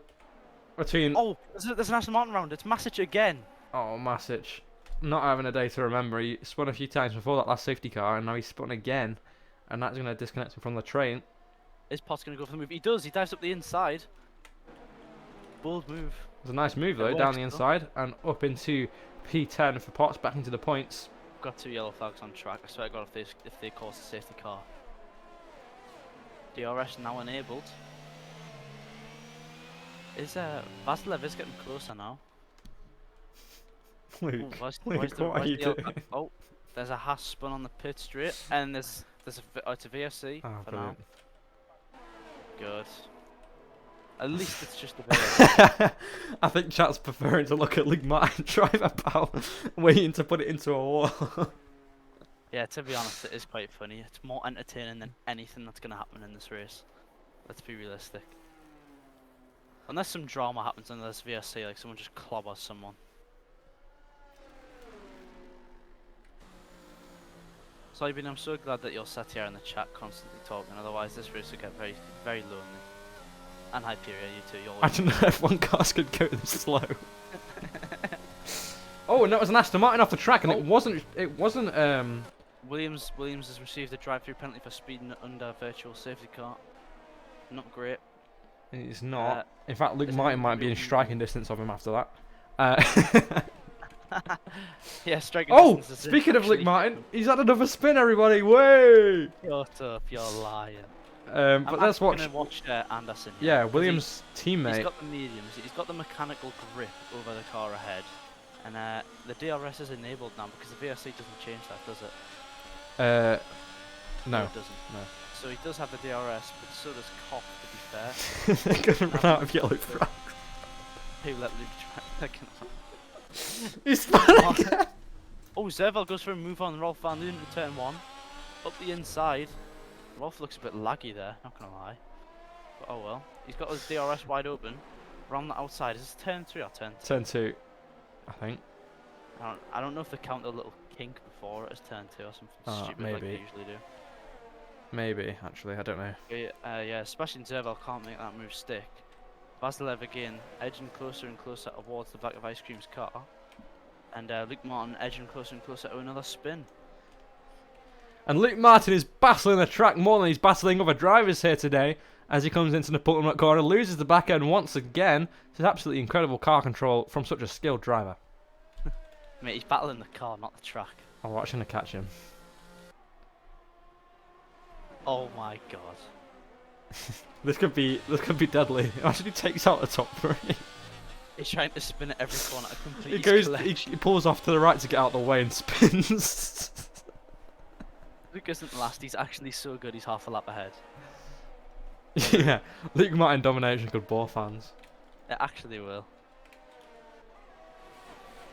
between. Oh, there's an Aston Martin round. It's Masic again. Oh, Masic, not having a day to remember. He spun a few times before that last safety car, and now he's spun again, and that's going to disconnect him from the train. Is Potts going to go for the move? He does. He dives up the inside. Bold move. It's a nice move though, down the inside and up into P10 for Potts, back into the points. Got 2 yellow flags on track. I swear to God, if they cause a safety car. DRS now enabled. Is Vasilev is getting closer now. Luke, Ooh, what are you doing? Oh, there's a Haas spun on the pit straight, and it's a VSC for now. Good. At least it's just a VSC. I think chat's preferring to look at Luke Martin drive about, waiting to put it into a wall. Yeah, to be honest, it is quite funny. It's more entertaining than anything that's going to happen in this race. Let's be realistic. Unless some drama happens in this VSC, like someone just clobbers someone. So I'm so glad that you're sat here in the chat constantly talking, otherwise this race would get very, very lonely. And Hyperia, you too. You're I don't know if one cars could go this slow. Oh, and that was an Aston Martin off the track, and it wasn't. Williams has received a drive-through penalty for speeding under virtual safety car. Not great. It's not. In fact, Luke Martin might be in striking distance of him after that. Yeah, striking distance. Oh, speaking of Luke Martin, he's had another spin, everybody. Way! Shut up, you're lying. But let's watch. Watch Anderson. Yeah, Williams' teammate. He's got the mediums. He's got the mechanical grip over the car ahead, and the DRS is enabled now because the VSC doesn't change that, does it? No. It doesn't. No. So he does have the DRS, but so does Koch, to be fair. They're gonna run out of yellow flags. Who let Luke try? He's spun again. Oh, Zerval goes for a move on Rolf van Loon in turn 1. Up the inside. Rolf looks a bit laggy there, not gonna lie. But oh well. He's got his DRS wide open. Around the outside. Is this turn 3 or turn 2? Turn 2, I think. I don't know if they count a little kink before it as turn 2 or something stupid maybe. like they usually do. Maybe, actually, I don't know. Yeah, especially Zerval can't make that move stick. Vasilev again, edging closer and closer towards the back of Ice Cream's car. And Luke Martin edging closer and closer to another spin. And Luke Martin is battling the track more than he's battling other drivers here today as he comes into the penultimate corner, loses the back end once again. This is absolutely incredible car control from such a skilled driver. Mate, he's battling the car, not the track. I'm watching to catch him. Oh my god. This could be deadly. Imagine he takes out the top three. He's trying to spin at every corner to complete He his goes, collection. he pulls off to the right to get out of the way and spins. Luke isn't last, he's actually so good he's half a lap ahead. Yeah, Luke Martin domination could bore fans. It actually will.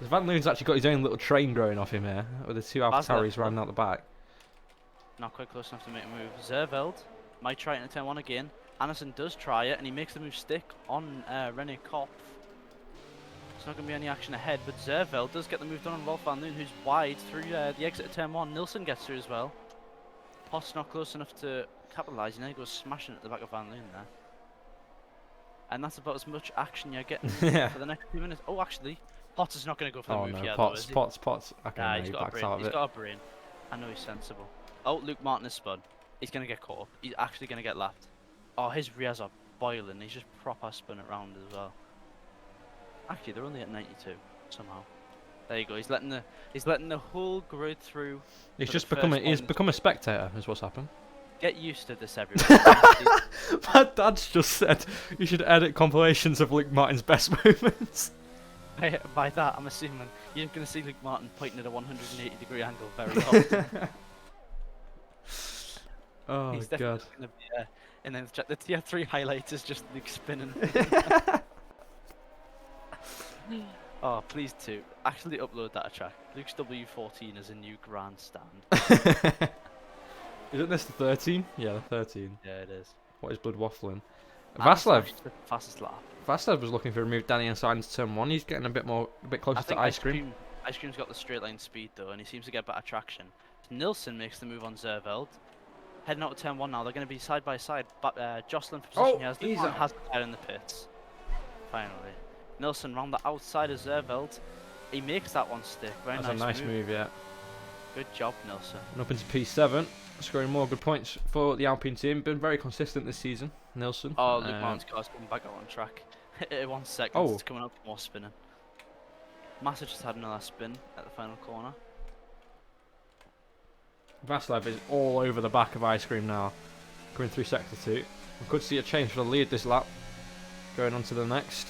Van Loon's actually got his own little train growing off him here, with the two AlphaTauris running out the back. Not quite close enough to make a move. Zerveld might try it in turn 1 again. Anderson does try it, and he makes the move stick on René Kopf. There's not going to be any action ahead, but Zerveld does get the move done on Rolf Van Loon, who's wide through the exit of turn 1. Nilsson gets through as well. Pot's not close enough to capitalise, and then he goes smashing at the back of Van Loon there. And that's about as much action you're getting for the next 2 minutes. Oh, actually, Potts is not going to go for the move yet. Potts. Okay, nah, no, he's he got a backs brain. out of He's it. got a brain. I know he's sensible. Oh, Luke Martin is spun. He's going to get caught up. He's actually going to get lapped. Oh, his rears are boiling. He's just proper spinning around as well. Actually, they're only at 92 somehow. There you go. He's letting the whole grid through. He's just become a spectator. Is what's happened. Get used to this, everyone. My dad's just said you should edit compilations of Luke Martin's best moments. By that, I'm assuming you're going to see Luke Martin pointing at a 180-degree angle very often. Oh He's god. definitely going to be and then the tier 3 highlight is just Luke spinning. Oh, please do. Actually upload that a track. Luke's W14 is a new grandstand. Isn't this the 13? Yeah, the 13. Yeah, it is. What is blood waffling? That's Vaslev. actually the fastest lap. Vaslev was looking to remove Danny inside into turn 1. He's getting a bit closer to Ice Cream. Ice Cream's got the straight line speed though, and he seems to get better traction. Nilsson makes the move on Zerveld. Heading out to turn 1 now. They're going to be side by side, but jostling for position. He has the tire in the pits. Finally, Nilsson round the outside of Zerveld. He makes that one stick. Very That's a nice move, yeah. Good job, Nilsson. And up into P7, scoring more good points for the Alpine team. Been very consistent this season, Nilsson. Oh, Luke Martin's car's coming back out on track. 1 second, it's coming up more spinning. Massa just had another spin at the final corner. Vaslev is all over the back of Ice Cream now, going through sector 2. We could see a change for the lead this lap, going on to the next.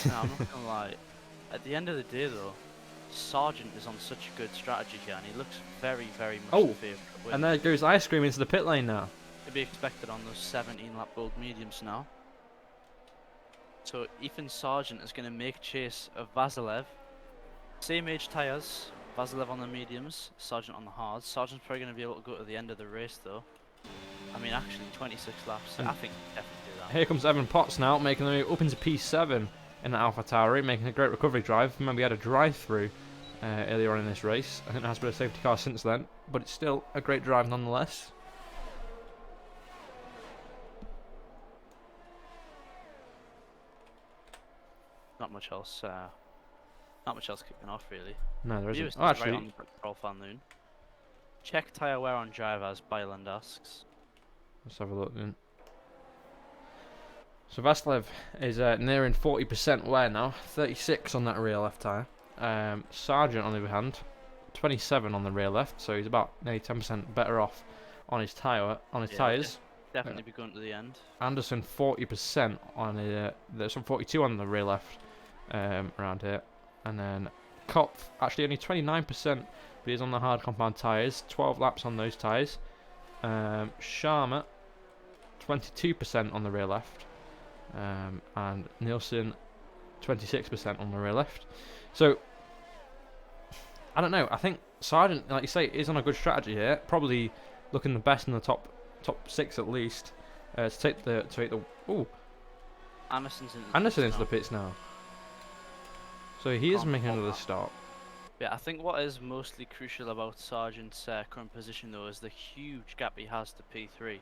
No, I'm not gonna lie. At the end of the day, though, Sargent is on such a good strategy here, and he looks very, very much the favourite. And there goes Ice Cream into the pit lane now. To be expected on those 17-lap gold mediums now. So Ethan Sargent is going to make chase of Vasilev. Same age tyres. Vasilev on the mediums, Sargent on the hards. Sargent's probably going to be able to go to the end of the race, though. I mean, actually, 26 laps. I think he definitely do that. Here comes Evan Potts now, making the move up into P7 in the AlphaTauri, making a great recovery drive. Remember, we had a drive-through earlier on in this race. I think there has been a safety car since then, but it's still a great drive nonetheless. Not much else. Not much else kicking off, really. No, there isn't. Viewers Oh, actually, right on Rolf Van Loon. Check tyre wear on drivers. Byland asks. let's have a look then. So Vaslev is nearing 40% wear now, 36 on that rear left tyre. Sargent, on the other hand, 27 on the rear left, so he's about nearly 10% better off on his tyres. Definitely be going to the end. Anderson 40% on there's some 42 on the rear left around here, and then Kopf actually only 29%, but he's on the hard compound tyres, 12 laps on those tyres. Sharma 22% on the rear left, and Nielsen 26% on the rear left. So I don't know. I think Sargent, like you say, is on a good strategy here. Probably looking the best in the top 6 at least. To take the Anderson's into the pits now. So he is making another stop. Yeah, I think what is mostly crucial about Sargent's current position though is the huge gap he has to P3.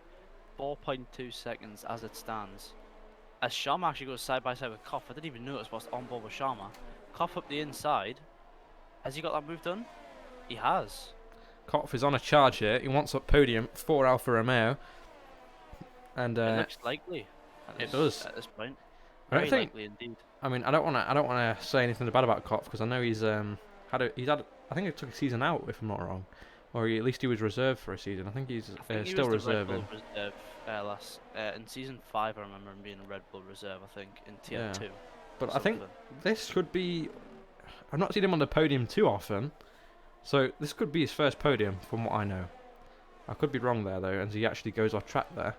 4.2 seconds as it stands. As Sharma actually goes side by side with Koff, I didn't even notice what's on board with Sharma. Koff up the inside. Has he got that move done? He has. Kopf is on a charge here. He wants up podium for Alfa Romeo. And It looks likely. it does. At this point. I don't Very think. likely indeed. I mean, I don't want to say anything bad about Kopf because I know he's had. I think he took a season out, if I'm not wrong, or at least he was reserved for a season. I think he's I think he still was the Red reserving. Bull reserve in season 5. I remember him being a Red Bull reserve. I think in tier Yeah. 2. But I think something. this could be. I've not seen him on the podium too often, so this could be his first podium, from what I know. I could be wrong there though, and he actually goes off track there.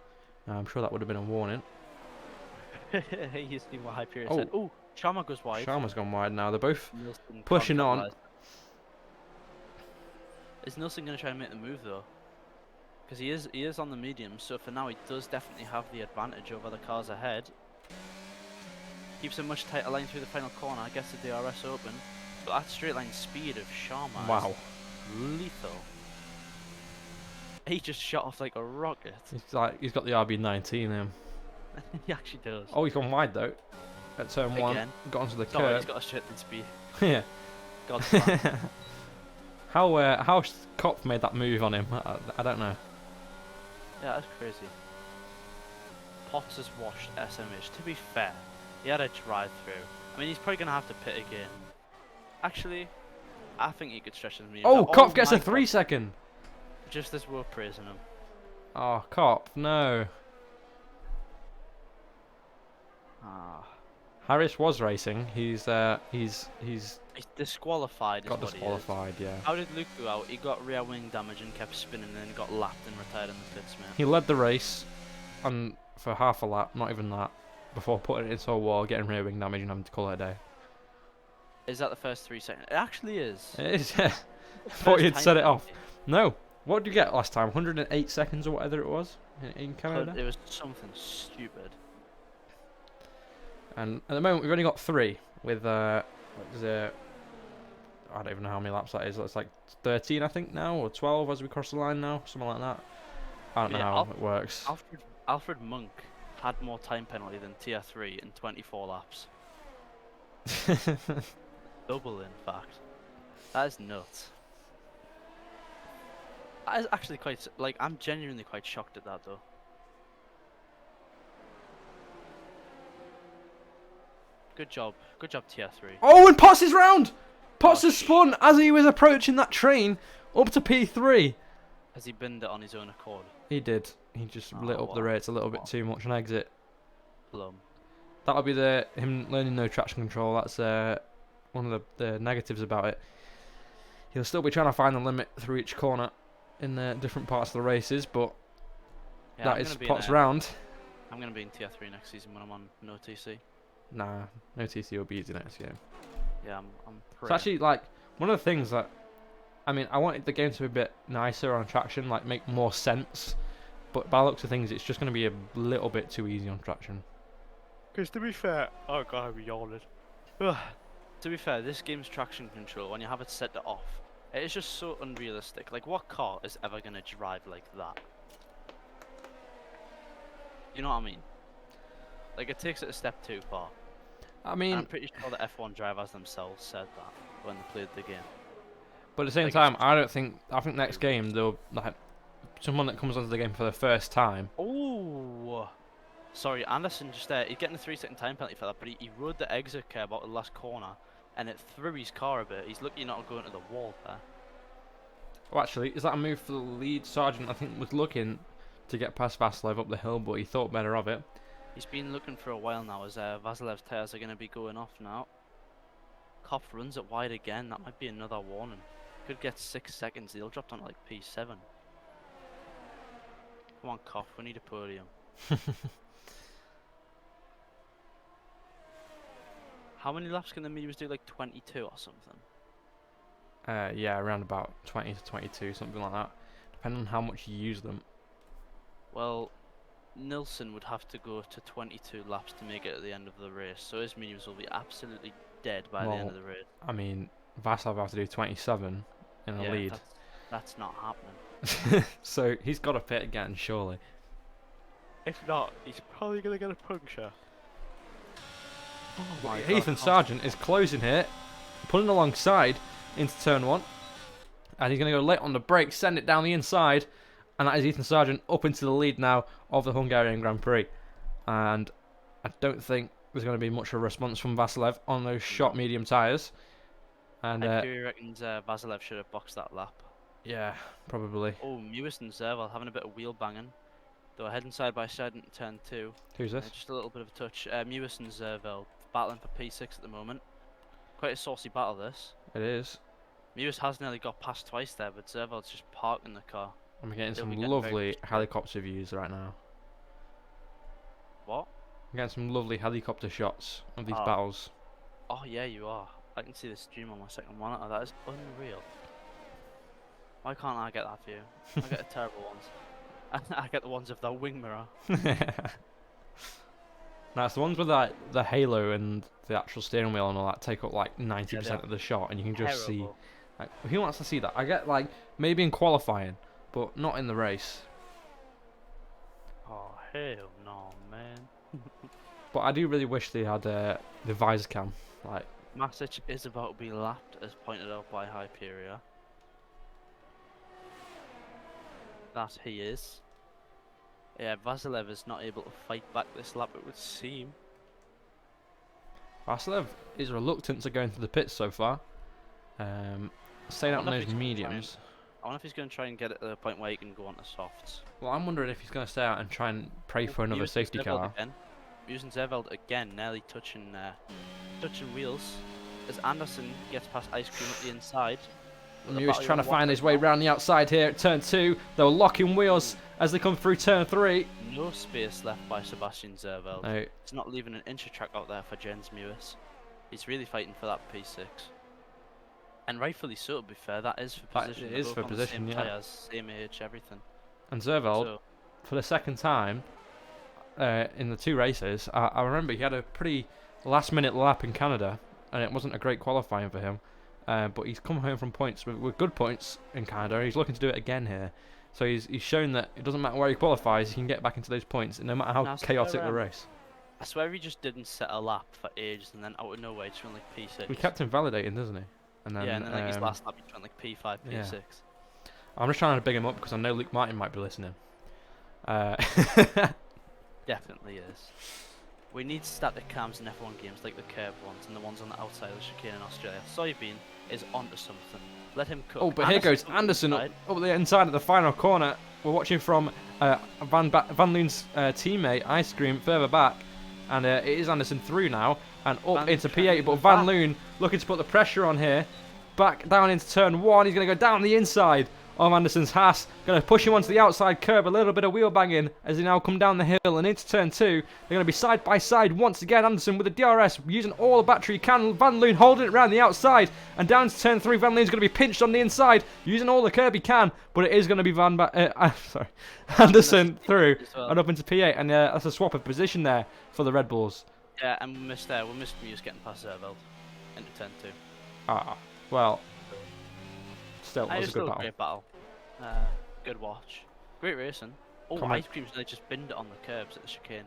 I'm sure that would have been a warning. He's been what Hyperion Oh. said. Oh, Sharma goes wide. Sharma's gone wide now. They're both Nilsson pushing can't on. capitalise. Is Nilsson going to try and make the move though? Because he is on the medium, so for now he does definitely have the advantage over the cars ahead. Keeps a much tighter line through the final corner. Gets the DRS open, but that straight line speed of Sharma Wow. is lethal. He just shot off like a rocket. He's got the RB19 him. He actually does. Oh, he's gone wide though. At turn one, Again. got onto the Sorry, he's curb. got a shit in speed. Yeah. God's plan. How Kopf made that move on him? I don't know. Yeah, that's crazy. Potts has washed SMH. To be fair, he had a drive through. I mean, he's probably going to have to pit again. Actually, I think he could stretch his medium. Oh, Kopf gets my a 3 second. God. Just as we're praising him. Oh, Kopf, no. Ah. Harris was racing. He's He's disqualified. got is what he is. disqualified. Yeah. How did Luke go out? He got rear wing damage and kept spinning, and then got lapped and retired in the pits, mate. He led the race, and for half a lap, not even that, before putting it into a wall, getting rear wing damage, and having to call it a day. Is that the first 3 seconds? It actually is. It is. Yeah. I thought you'd set it off. No. What did you get last time? 108 seconds or whatever it was in Canada. It was something stupid. And at the moment, we've only got 3 with I don't even know how many laps that is. It's like 13, I think, now, or 12 as we cross the line now, something like that. I don't know how it works. Alfred Monk had more time penalty than tier 3 in 24 laps. Double, in fact. That is nuts. That is actually quite, like, I'm genuinely quite shocked at that, though. Good job tier 3. Oh, and Potts is round! Potts Oh, has spun as he was approaching that train up to P3. Has he binned it on his own accord? He did. He just lit up the rates a little bit too much on exit. Plum. That'll be him learning no traction control. That's one of the negatives about it. He'll still be trying to find the limit through each corner in the different parts of the races, but Yeah, that is Potts round. I'm going to be in tier 3 next season when I'm on no TC. Nah, no TC will be easy next game. Yeah, I'm It's pretty. actually like one of the things that, I mean, I wanted the game to be a bit nicer on traction, like make more sense. But by the looks of things, it's just going to be a little bit too easy on traction. Because to be fair, oh god, I'm yawning. To be fair, this game's traction control, when you have it set to off, it is just so unrealistic. Like, what car is ever going to drive like that? You know what I mean? Like, it takes it a step too far. I And mean, I'm pretty sure the F1 drivers themselves said that when they played the game. but at the same like, time, I think next game they'll like someone that comes onto the game for the first time. Oh, sorry, Anderson just there. He's getting a 3-second time penalty for that, but he rode the exit curb out the last corner, and it threw his car a bit. He's lucky not going to the wall there. Oh, actually, is that a move for the lead? Sergeant, I think, was looking to get past Vasilev up the hill, but he thought better of it. He's been looking for a while now, as Vasilev's tyres are going to be going off now. Kopf runs it wide again. That might be another warning. Could get 6 seconds. He'll drop down to like P7. Come on, Kopf. We need a podium. How many laps can the mediums do? Like 22 or something? Yeah, around about 20 to 22, something like that, depending on how much you use them. Well, Nilsson would have to go to 22 laps to make it at the end of the race, so his mediums will be absolutely dead by the end of the race. I mean, Vasilev will have to do 27 in a lead. That's not happening. So he's got to pit again, surely. If not, he's probably gonna get a puncture. Oh my god. Ethan Sargent is closing here, pulling alongside into turn 1. And he's going to go late on the brake, send it down the inside. And that is Ethan Sargent up into the lead now of the Hungarian Grand Prix. And I don't think there's going to be much of a response from Vasilev on those short medium tyres. And I do reckon Vasilev should have boxed that lap. yeah, probably. Oh, Mewis and Zerval having a bit of wheel banging. They were heading side by side into turn 2. Who's this? Just a little bit of a touch. Mewis and Zerval battling for P6 at the moment. Quite a saucy battle this. It is. Mewis has nearly got past twice there, but Zerval's just parking the car. I'm getting They'll some be getting lovely helicopter views right now. What? I'm getting some lovely helicopter shots of these Oh. battles. Oh yeah, you are. I can see the stream on my second monitor. That is unreal. Why can't I get that view? I get the terrible ones. I get the ones of the wing mirror. Now it's the ones with like the halo and the actual steering wheel and all that take up like 90% of the shot, and you can just see. Terrible. Like, who wants to see that? I get like maybe in qualifying, but not in the race. Oh hell no, man. But I do really wish they had the visor cam. Like, Masic is about to be lapped, as pointed out by Hyperia. That he is. Yeah, Vasilev is not able to fight back this lap, it would seem. Vasilev is reluctant to go into the pits so far. Staying out on wonder if those he's gonna try mediums. I wonder if he's going to try and get it to the point where he can go on to softs. Well, I'm wondering if he's going to stay out and try and pray for another safety car. Again. Using Zerveld again, nearly touching wheels. As Anderson gets past Ice Cream at the inside. Lewis trying to find his way around the outside here at turn 2. They're locking wheels as they come through turn 3. No space left by Sebastian Zerveld. No. He's not leaving an inch of track out there for Jens Mewis. He's really fighting for that P6. And rightfully so, to be fair, that is for position. It is for position, same yeah. Tires, same age, everything. And Zerveld, So, for the second time in the 2 races, I remember he had a pretty last-minute lap in Canada, and it wasn't a great qualifying for him. But he's come home from points with good points in Canada. He's looking to do it again here. So he's shown that it doesn't matter where he qualifies, he can get back into those points, no matter how chaotic the race. I swear he just didn't set a lap for ages, and then out of nowhere he just went like P6. We kept him validating, doesn't he? And then, yeah, and then like his last lap he just went like P5, P6. Yeah. I'm just trying to big him up because I know Luke Martin might be listening. Definitely is. We need static cams in F1 games like the curved ones and the ones on the outside of the chicane in Australia. Soybean is onto something. Let him cook. Oh, but here goes Anderson up the inside of the final corner. We're watching from Van Loon's teammate, Ice Cream, further back. And it is Anderson through now and up into P8. But Van Loon looking to put the pressure on here. Back down into turn 1. He's going to go down the inside of Anderson's Haas. Going to push him onto the outside curb. A little bit of wheel banging as they now come down the hill and into turn 2. They're going to be side by side once again. Anderson with the DRS using all the battery he can. Van Loon holding it around the outside. And down to turn 3. Van Loon's going to be pinched on the inside using all the curb he can. But it is going to be Anderson through and up into P8. And that's a swap of position there for the Red Bulls. Yeah, and we missed Mewis getting past Zerveld into turn 2. Well, still, it was a good battle. Great battle. Good watch. Great racing. Oh, Ice Cream's nearly just binned it on the curbs at the chicane.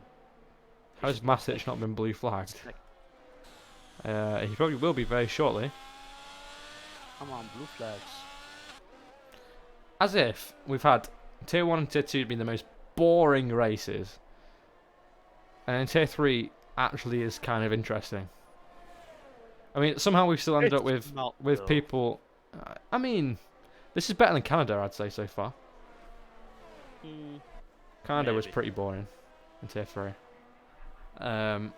How's Masic not been blue flagged? He probably will be very shortly. Come on, blue flags. As if we've had Tier 1 and Tier 2 being the most boring races. And in Tier 3 actually is kind of interesting. I mean, somehow we've still ended up with people... I mean, this is better than Canada, I'd say, so far. Canada was pretty boring in Tier 3. Other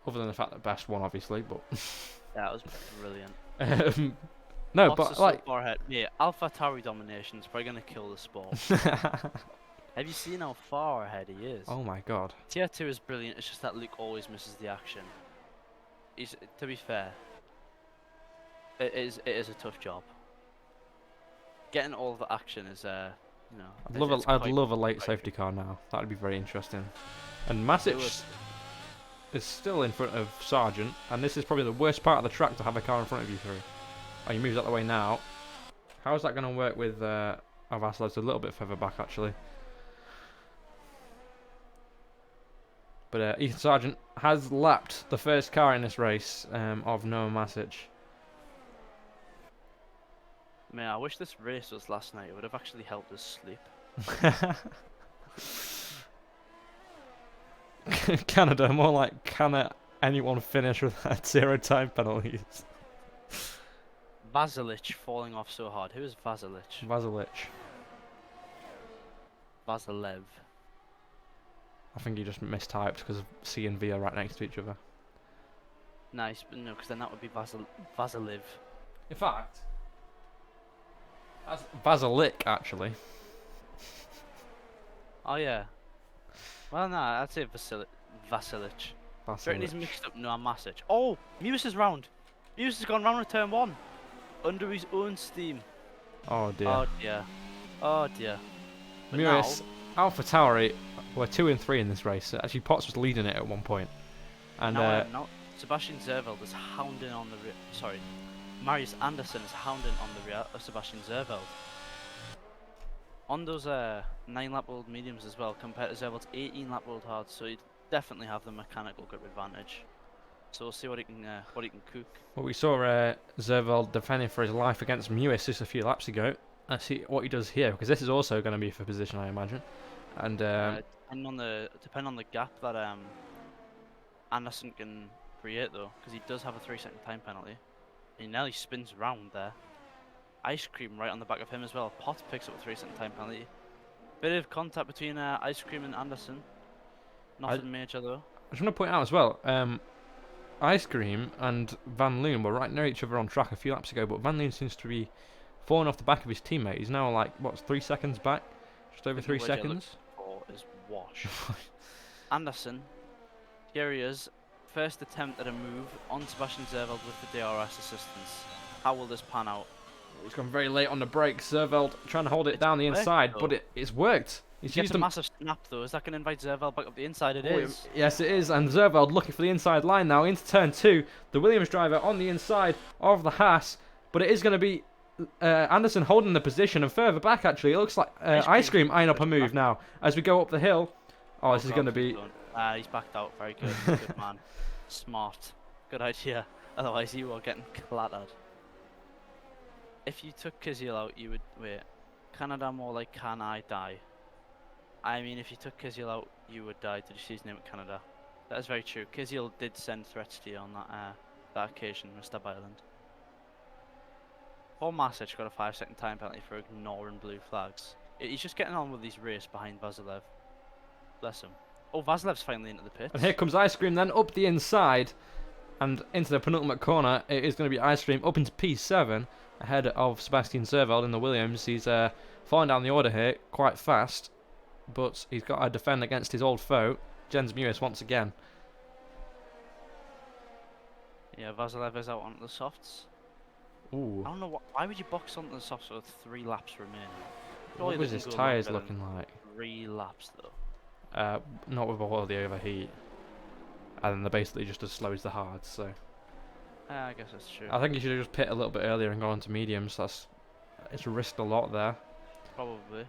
than the fact that Best won, obviously, but... Yeah, it was brilliant. No, Lots but like... So far ahead. Yeah, AlphaTauri domination is probably going to kill the sport. Have you seen how far ahead he is? Oh my god. Tier 2 is brilliant, it's just that Luke always misses the action. To be fair, it is a tough job. Getting all of the action is, you know... I'd love a late safety car now. That would be very interesting. And Masic is still in front of Sargent, and this is probably the worst part of the track to have a car in front of you through. Oh, he moves out the way now. How is that going to work with Vasilev's a little bit further back, actually? But Ethan Sargent has lapped the first car in this race of Noah Masic. Man, I wish this race was last night. It would have actually helped us sleep. Canada, more like, can anyone finish without 0 time penalties? Vasilich falling off so hard. Who is Vasilich? Vasilich. Vasilev. I think he just mistyped because C and V are right next to each other. Nice, but no, because then that would be Vasiliv. In fact, that's Vasilic, actually. Oh, yeah. Well, no, I'd say Vasilich. He's mixed up Noah Masic. Oh, Mewis is round. Mewis has gone round with turn 1. Under his own steam. Oh, dear. Oh, dear. Oh, dear. But Mewis, Alpha Tauri were 2 and 3 in this race. Actually, Potts was leading it at one point. And now Sebastian Zerveld is hounding on the rear. Sorry, Marius Anderson is hounding on the rear of Sebastian Zerveld. On those 9-lap-old mediums as well, compared to Zerveld's 18-lap-old hards, so he'd definitely have the mechanical grip advantage. So we'll see what he can cook. Well, we saw Zerveld defending for his life against Mewis just a few laps ago. Let's see what he does here, because this is also going to be for position, I imagine. And depending on the gap that Anderson can create, though, because he does have a 3-second time penalty. He nearly spins round there. Ice Cream right on the back of him as well. Potts picks up a 3-second time penalty. Bit of contact between Ice Cream and Anderson. Nothing major though. I just want to point out as well, Ice Cream and Van Loon were right near each other on track a few laps ago, but Van Loon seems to be falling off the back of his teammate. He's now like, what, 3 seconds back? Just over 3 seconds? Is wash. Anderson, here he is. First attempt at a move on Sebastian Zerveld with the DRS assistance. How will this pan out? He's gone very late on the brakes. Zerveld trying to hold it down the inside, but it's worked. He's used a massive snap though. Is that going to invite Zerveld back up the inside? It is. Yes, it is. And Zerveld looking for the inside line now into turn 2. The Williams driver on the inside of the Haas, but it is going to be Anderson holding the position, and further back actually it looks like Ice Cream eyeing up a move now as we go up the hill. Oh, this is going to be... he's backed out. Very good. Good man. Smart. Good idea. Otherwise you are getting clattered. If you took Kizil out, you would... Wait. Canada more like can I die? I mean, if you took Kizil out, you would die. Did you see his name at Canada? That is very true. Kizil did send threats to you on that occasion, Mr. Byland. Paul Masic got a 5-second time penalty for ignoring blue flags. He's just getting on with his race behind Vasilev. Bless him. Oh, Vasilev's finally into the pits. And here comes Ice Cream then up the inside and into the penultimate corner. It is going to be Ice Cream up into P7 ahead of Sebastian Zerveld in the Williams. He's falling down the order here quite fast, but he's got to defend against his old foe, Jens Mewis, once again. Yeah, Vasilev is out on the softs. Ooh. I don't know why would you box onto the softs with 3 laps remaining? What was his tyres looking like? 3 laps though. Not with all the overheat. And then they're basically just as slow as the hards, so... I guess that's true. I think you should have just pit a little bit earlier and gone to mediums. It's risked a lot there. Probably.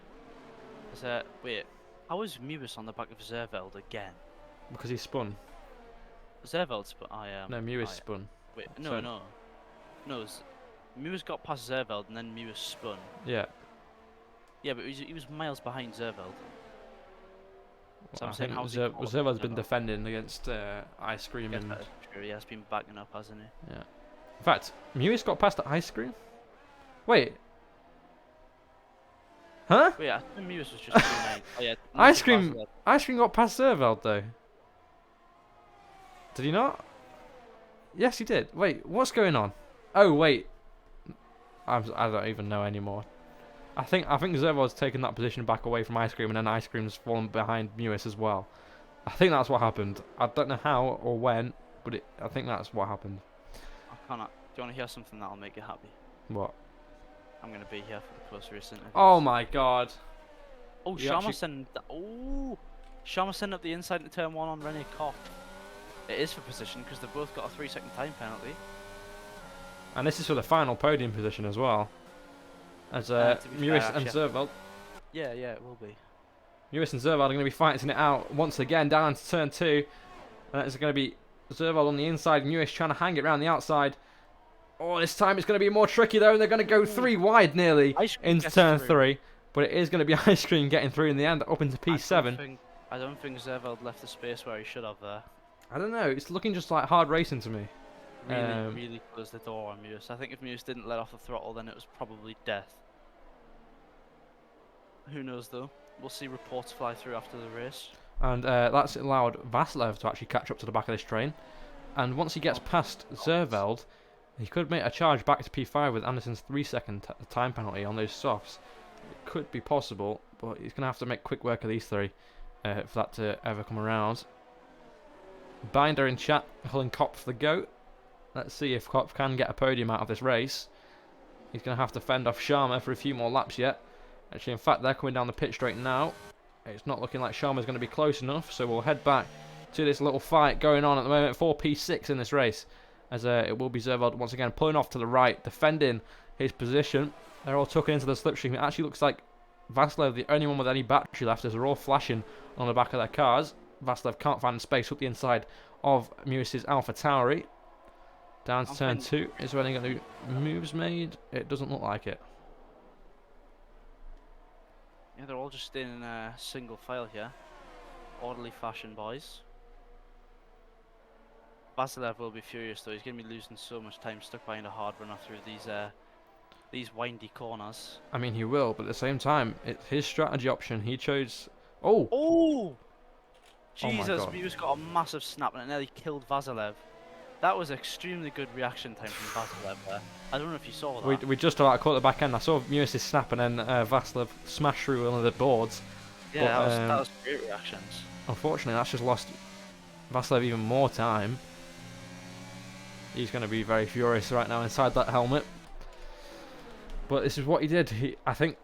Wait, how is Mewis on the back of Zerveld again? Because he spun. Zerveld spun? No, Mewis spun. Wait, no. Mewis got past Zerveld and then Mewis spun. Yeah. Yeah, but he was miles behind Zerveld. So I think Zerveld's been defending against Ice Cream and... True, he has been backing up, hasn't he? Yeah. In fact, Mewis got past the Ice Cream? Wait. Huh? Wait, I think Mewis was just... oh, yeah, Ice Cream got past Zerveld though. Did he not? Yes, he did. Wait, what's going on? Oh, wait. I don't even know anymore. I think Zerveld's taken that position back away from Ice Cream, and then Ice Cream's fallen behind Mewis as well. I think that's what happened. I don't know how or when, but I think that's what happened. Do you want to hear something that'll make you happy? What? I'm going to be here for the post-race interviews. Oh my god. Oh, Sharma sent up the inside into turn 1 on Rene Koch. It is for position because they've both got a 3-second time penalty. And this is for the final podium position as well. As Mewis and Zerveld. Yeah, it will be. Lewis and Zervald are going to be fighting it out once again down into turn 2. And it's going to be Zervald on the inside, Lewis trying to hang it around the outside. Oh, this time it's going to be more tricky though, and they're going to go 3 wide nearly Ice Cream into gets turn through. 3. But it is going to be Ice Cream getting through in the end, up into P7. I don't think Zerveld left the space where he should have there. I don't know, it's looking just like hard racing to me. Really closed the door on Muse. I think if Muse didn't let off the throttle, then it was probably death. Who knows though? We'll see reports fly through after the race. And that's allowed Vasilev to actually catch up to the back of this train. And once he gets past Zerveld, he could make a charge back to P5 with Anderson's 3-second time penalty on those softs. It could be possible, but he's going to have to make quick work of these 3 for that to ever come around. Binder in chat, calling Kopf the GOAT. Let's see if Kopf can get a podium out of this race. He's going to have to fend off Sharma for a few more laps yet. Actually, in fact, they're coming down the pit straight now. It's not looking like Sharma's going to be close enough, so we'll head back to this little fight going on at the moment for P6 in this race. As it will be Zervald once again pulling off to the right, defending his position. They're all tucking into the slipstream. It actually looks like Vasilev, the only one with any battery left, as they're all flashing on the back of their cars. Vasilev can't find space up the inside of Mewis's Alpha Tauri. Down to turn 2. Is there any going to moves made? It doesn't look like it. Yeah, they're all just in single file here. Orderly fashion, boys. Vasilev will be furious though. He's going to be losing so much time stuck behind a hard runner through these windy corners. I mean, he will, but at the same time, it's his strategy option. He chose... Oh! Oh! Oh my Jesus, God. Muse got a massive snap and it nearly killed Vasilev. That was extremely good reaction time from Vasilev there. I don't know if you saw that. We just about caught the back end. I saw Mewis's snap and then Vasilev smash through one of the boards. Yeah, but, that was great reactions. Unfortunately, that's just lost Vasilev even more time. He's going to be very furious right now inside that helmet. But this is what he did. I think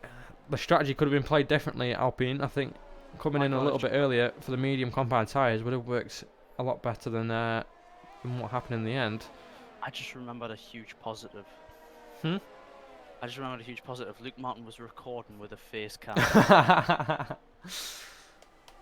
the strategy could have been played differently at Alpine. I think coming in a little bit earlier for the medium compound tyres would have worked a lot better than what happened in the end. I just remembered a huge positive. Hmm? I just remembered a huge positive. Luke Martin was recording with a face cam.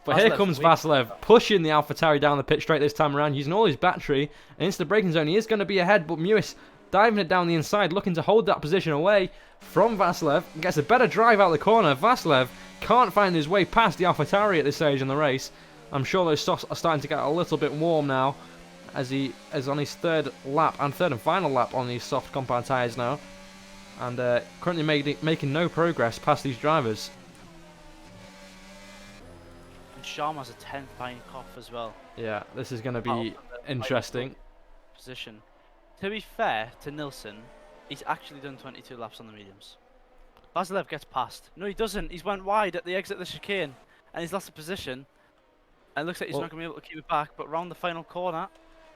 But here comes Vasilev pushing the AlphaTauri down the pit straight this time around, using all his battery. And into the braking zone, he is going to be ahead, but Mewis diving it down the inside, looking to hold that position away from Vasilev. Gets a better drive out of the corner. Vasilev can't find his way past the AlphaTauri at this stage in the race. I'm sure those softs are starting to get a little bit warm now, as he is on his third and final lap on these soft compound tyres now. And currently making no progress past these drivers. And Sharma's a 10th behind Kopf as well. Yeah, this is going to be interesting. Position. To be fair to Nilsson, he's actually done 22 laps on the mediums. Vasilev gets past. No, he doesn't. He's went wide at the exit of the chicane, and he's lost the position. And it looks like he's not going to be able to keep it back, but round the final corner.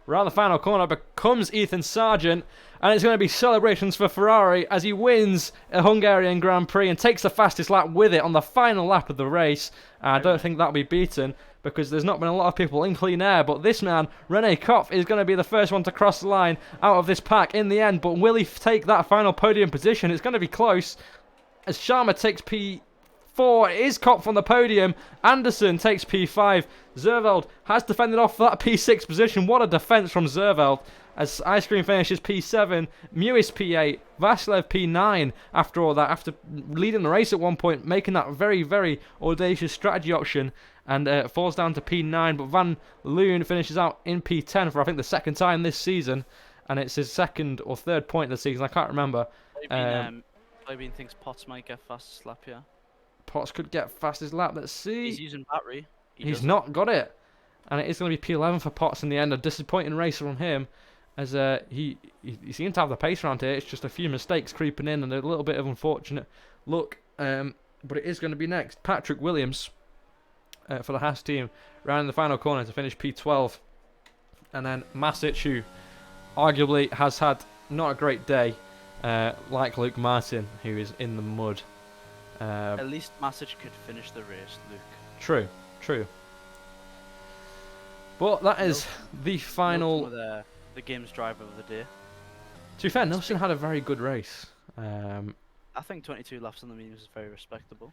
Round the final corner becomes Ethan Sargent, and it's going to be celebrations for Ferrari as he wins a Hungarian Grand Prix and takes the fastest lap with it on the final lap of the race. I don't think that'll be beaten because there's not been a lot of people in clean air, but this man, René Kopf, is going to be the first one to cross the line out of this pack in the end. But will he take that final podium position? It's going to be close as Sharma takes P4. It is Kopf on the podium. Anderson takes P5. Zerveld has defended off that P6 position. What a defense from Zerveld as Ice Cream finishes P7, Mewis P8, Vasilev P9 after all that, after leading the race at one point, making that very, very audacious strategy option, and falls down to P9, but Van Loon finishes out in P10 for I think the second time this season, and it's his second or third point of the season, I can't remember. Maybe thinks Potts might get fastest lap here. Potts could get fastest lap, let's see. He's using battery. He's not got it. And it is going to be P11 for Potts in the end. A disappointing race from him, as he seems to have the pace around here. It's just a few mistakes creeping in and a little bit of unfortunate luck. But it is going to be next. Patrick Williams for the Haas team round the final corner to finish P12. And then Masic, who arguably has had not a great day, like Luke Martin, who is in the mud. At least Masic could finish the race, Luke. True, true. But that is the final. The game's driver of the day. To be fair, Nilsson had a very good race. I think 22 laps on the mediums is very respectable.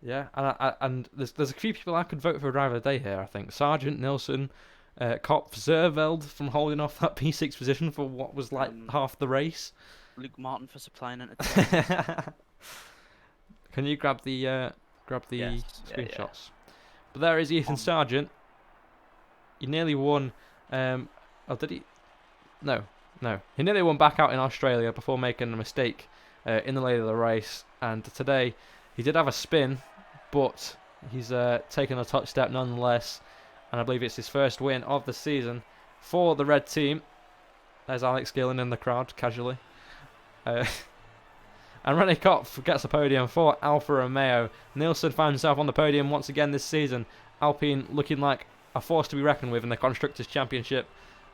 Yeah, and there's a few people I could vote for driver of the day here. I think Sargent, Nilsson, Kopf, Zerveld from holding off that P6 position for what was like half the race. Luke Martin for supplying entertainment. Can you grab the Yes, yeah. screenshots? But there is Ethan On. Sargent. He nearly won. Oh, did he? No. He nearly won back out in Australia before making a mistake in the late of the race. And today, he did have a spin, but he's taken a touch step nonetheless. And I believe it's his first win of the season for the red team. There's Alex Gillen in the crowd, casually. And René Kopf gets a podium for Alfa Romeo. Nielsen finds himself on the podium once again this season. Alpine looking like a force to be reckoned with in the Constructors' Championship.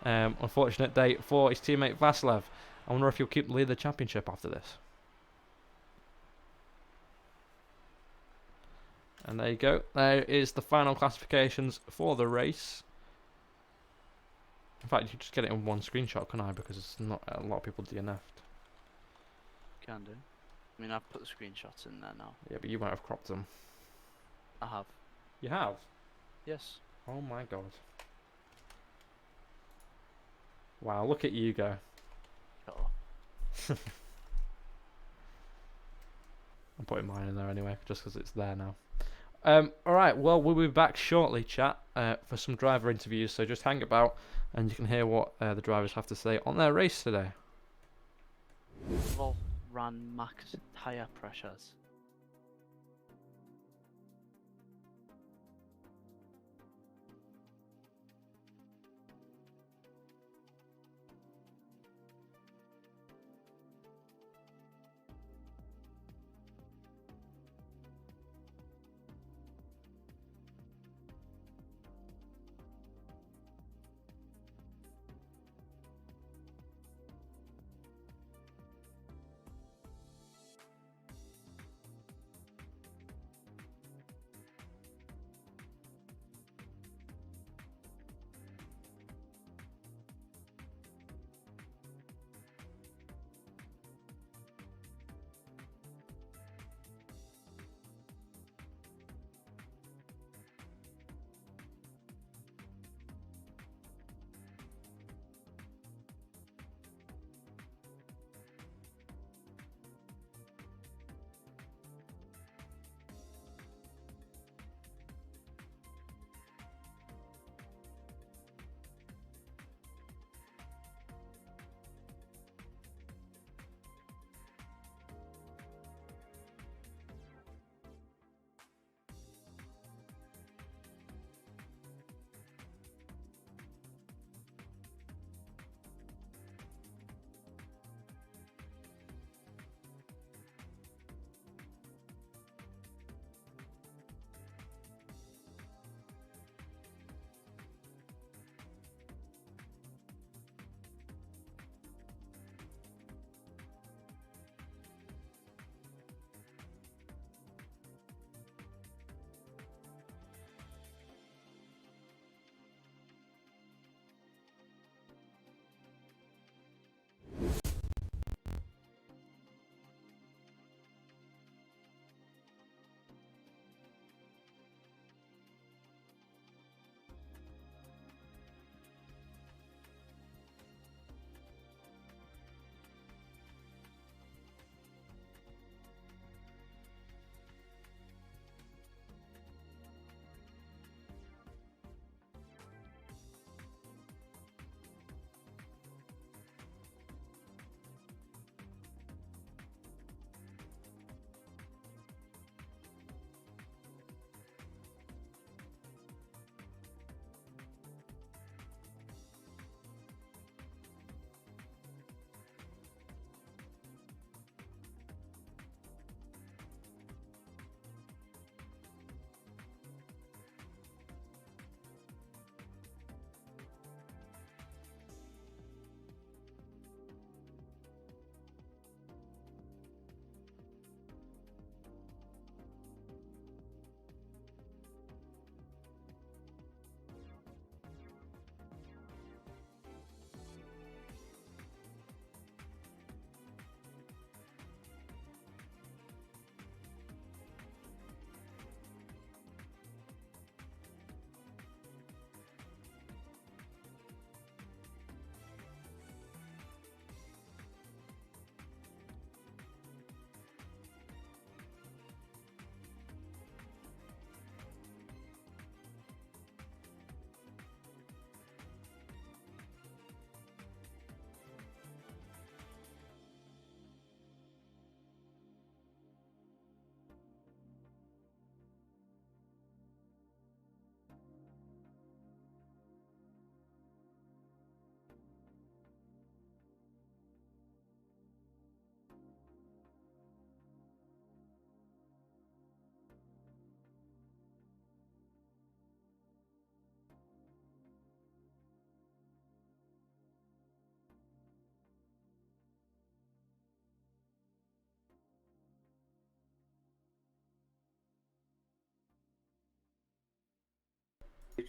Unfortunate day for his teammate Vasilev. I wonder if he'll keep the lead of the championship after this. And there you go. There is the final classifications for the race. In fact, you can just get it in one screenshot, can I? Because it's not a lot of people DNF'd. Can do. I mean, I've put the screenshots in there now. Yeah, but you might have cropped them. I have. You have? Yes. Oh my god. Wow, look at you go. Shut up. I'm putting mine in there anyway, just because it's there now. Alright, well, we'll be back shortly, chat, for some driver interviews, so just hang about and you can hear what the drivers have to say on their race today. Well, ran max tyre pressures.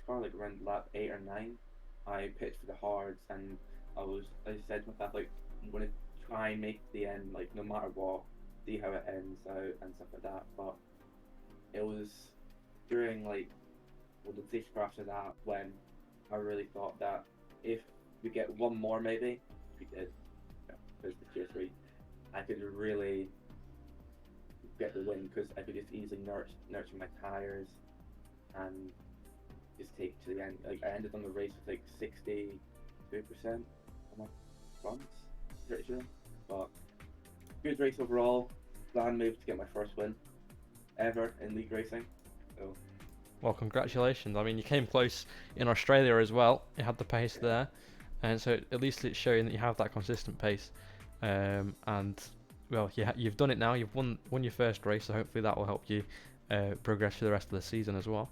car, like around lap 8 or 9, I pitched for the hards, and I said to myself like I'm gonna try and make the end like no matter what, see how it ends out and stuff like that. But it was during like the safety car after that when I really thought that if we get one more maybe, we did, because the tier 3, I could really get the win because I could just easily nurture my tires and just take it to the end. Like I ended on the race with like 62% on my fronts, pretty sure. But good race overall. Plan move to get my first win ever in league racing. So Well, congratulations. I mean, you came close in Australia as well. You had the pace there, and so at least it's showing that you have that consistent pace. And well, you've done it now. You've won your first race, so hopefully that will help you progress for the rest of the season as well.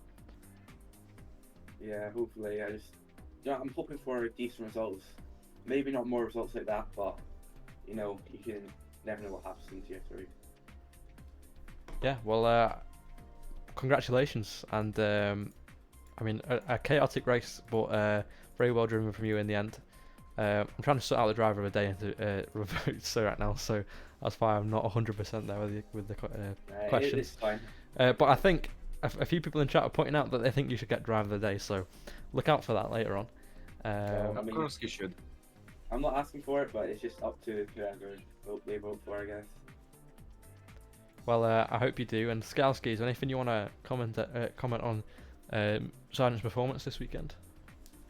yeah, hopefully I just I'm hoping for decent results. Maybe not more results like that, but you can never know what happens in tier 3. Yeah. Well, congratulations, and I mean a chaotic race, but very well driven from you in the end. I'm trying to sort out the driver of the day into votes so right now, so that's why I'm not 100% there with the questions. It's fine. But I think a few people in chat are pointing out that they think you should get driver of the day, so look out for that later on. I Of mean, course you should. I'm not asking for it, but it's just up to whoever they vote for, I guess. Well, I hope you do. And Skalski, is there anything you want to comment on Sergeant's performance this weekend?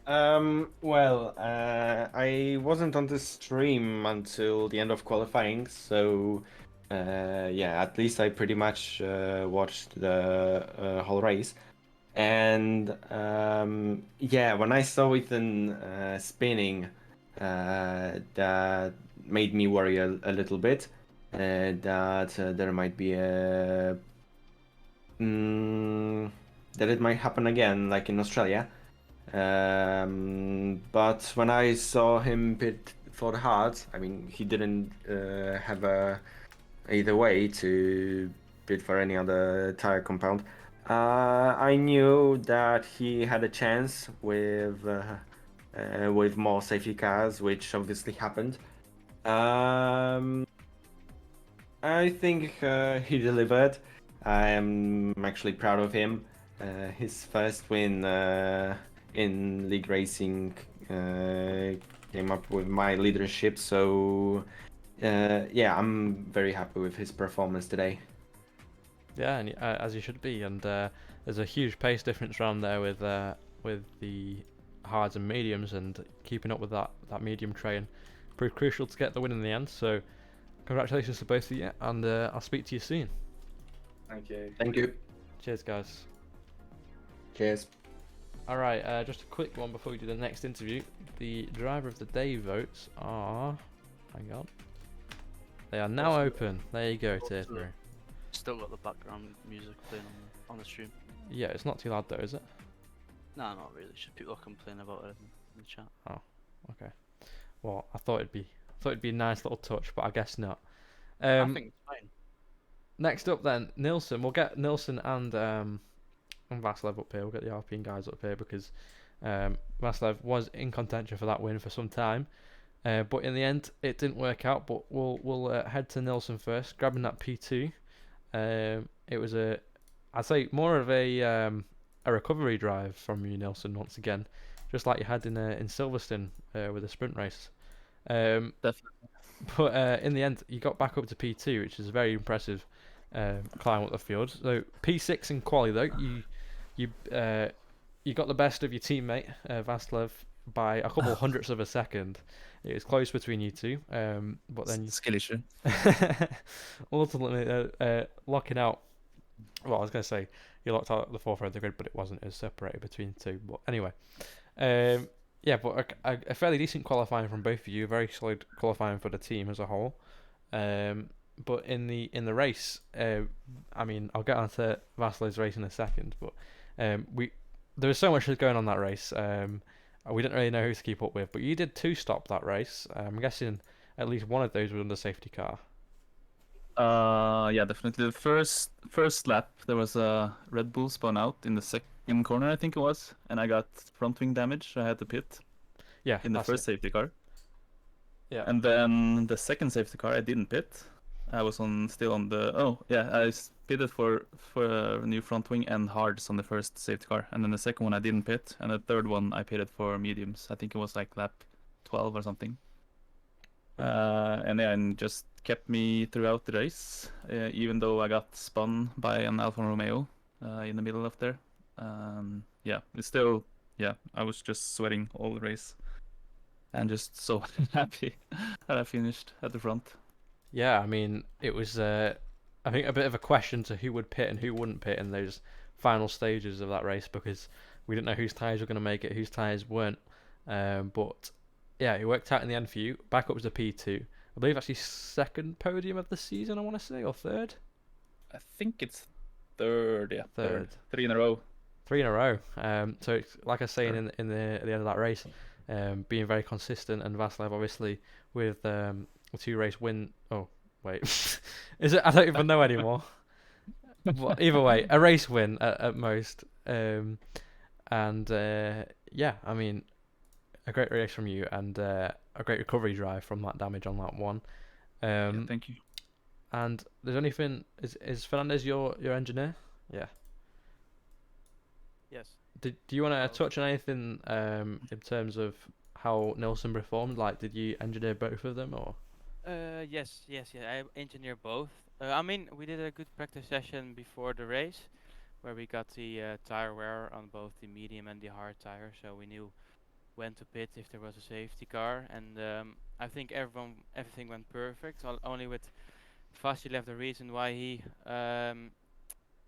Well, I wasn't on the stream until the end of qualifying, so yeah, at least I pretty much watched the whole race. And yeah, when I saw Ethan spinning, that made me worry a little bit that there might be that it might happen again, like in Australia. But when I saw him pit for the hard, I mean, he didn't have either way to bid for any other tire compound. I knew that he had a chance with more safety cars, which obviously happened. I think he delivered. I am actually proud of him. His first win in league racing came up with my leadership, so yeah, I'm very happy with his performance today. Yeah, and as you should be. And there's a huge pace difference around there with the hards and mediums, and keeping up with that medium train proved crucial to get the win in the end. So congratulations to both of you, and I'll speak to you soon. Thank you. Thank you. Cheers, guys. Cheers. All right, just a quick one before we do the next interview. The driver of the day votes are. Hang on. They are now open. There you go, tier 3. Still got the background music playing on the stream. Yeah, it's not too loud though, is it? No, not really. Just people are complaining about it in the chat. Oh, okay. Well, I thought it'd be a nice little touch, but I guess not. I think it's fine. Next up then, Nilsson. We'll get Nilsson and Vasilev up here. We'll get the Alpine guys up here because Vasilev was in contention for that win for some time, but in the end it didn't work out. But we'll head to Nilsson first, grabbing that P2. It was I'd say more of a recovery drive from you, Nilsson, once again, just like you had in Silverstone with the sprint race. Definitely. But in the end, you got back up to P2, which is a very impressive climb up the field. So P6 in quali though, you got the best of your teammate Vasilev by a couple hundredths of a second. It was close between you two, but then skill issue. ultimately locking out. Well, I was gonna say you locked out at the forefront of the grid, but it wasn't. It was separated between two. But anyway, yeah, but a fairly decent qualifying from both of you. Very solid qualifying for the team as a whole. But in the race, I mean, I'll get onto Vasilev's race in a second. But there was so much going on that race. We didn't really know who to keep up with. But you did 2 stop that race. I'm guessing at least one of those was under safety car. Yeah, definitely. The first lap, there was a Red Bull spun out in the second corner, I think it was, and I got front wing damage. I had to pit Yeah, in the that's first it. safety car, Yeah. and then the second safety car, I didn't pit. I was still on the. Oh yeah, I pitted for a new front wing and hards on the first safety car, and then the second one I didn't pit, and the third one I pitted for mediums. I think it was like lap 12 or something. And yeah, and just kept me throughout the race, even though I got spun by an Alfa Romeo in the middle of there. Yeah, it's still, yeah, I was just sweating all the race and just so happy that I finished at the front. Yeah, I mean, it was, I think, a bit of a question to who would pit and who wouldn't pit in those final stages of that race because we didn't know whose tyres were going to make it, whose tyres weren't. But yeah, it worked out in the end for you. Back up to P2. I believe actually second podium of the season, I want to say, or third? I think it's third, yeah, Third. 3 in a row. 3 in a row. So it's, like I was saying Sure. in the at the end of that race, being very consistent, and Vaslav obviously with a 2 race win. Oh wait, is it? I don't even know anymore. But either way, a race win at most. And yeah, I mean, a great race from you and a great recovery drive from that damage on that one. Yeah, thank you. And there's anything is Fernandez your engineer? Yeah. Yes. Do you want to Well- touch on anything in terms of how Nilsson performed? Like, did you engineer both of them or? Yes. I engineer both. I mean, we did a good practice session before the race, where we got the tire wear on both the medium and the hard tire, so we knew when to pit if there was a safety car. And I think everything went perfect. Only with Vasil, the reason why he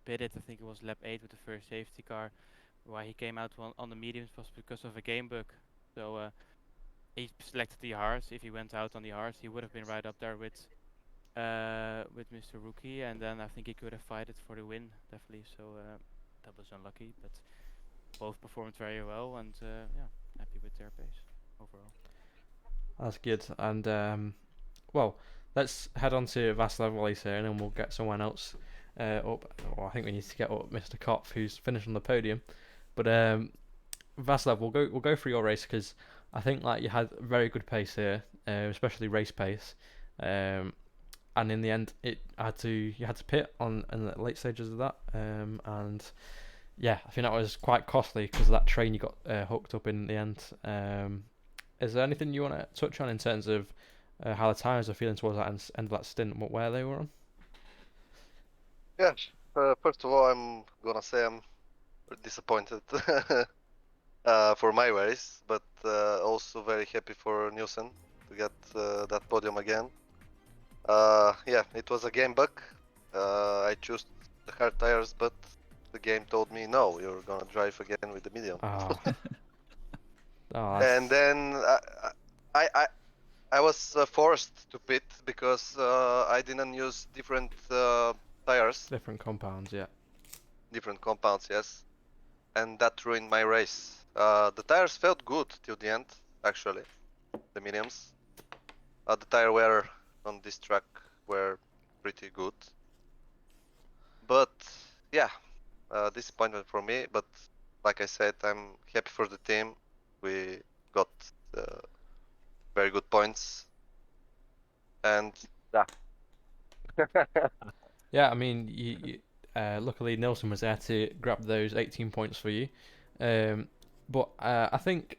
pitted, I think it was lap 8 with the first safety car, why he came out on the mediums was because of a game bug. So he selected the hards. If he went out on the hards, he would have been right up there with Mr. Rookie, and then I think he could have fighted for the win definitely. So that was unlucky, but both performed very well, and yeah, happy with their pace overall. That's good. And well, let's head on to Vaslav while he's here, and then we'll get someone else up. Well, I think we need to get up Mr. Kopf, who's finished on the podium. But Vaslav, we'll go through your race because I think like you had very good pace here, especially race pace. And in the end, you had to pit on in the late stages of that. And yeah, I think that was quite costly because of that train you got hooked up in the end. Is there anything you want to touch on in terms of how the tires are feeling towards that end of that stint, where they were on? Yeah, first of all, I'm gonna say I'm disappointed for my race, but also very happy for Nielsen to get that podium again. Yeah, it was a game bug. I chose the hard tires, but the game told me no, you're gonna drive again with the medium. Oh. And then I was forced to pit because I didn't use different tires. Different compounds, yeah. Different compounds, yes. And that ruined my race. The tires felt good till the end, actually. The mediums. The tire wear on this track were pretty good. But yeah, disappointment for me. But like I said, I'm happy for the team. We got very good points. And yeah. Yeah, I mean, you luckily Nilsson was there to grab those 18 points for you. But I think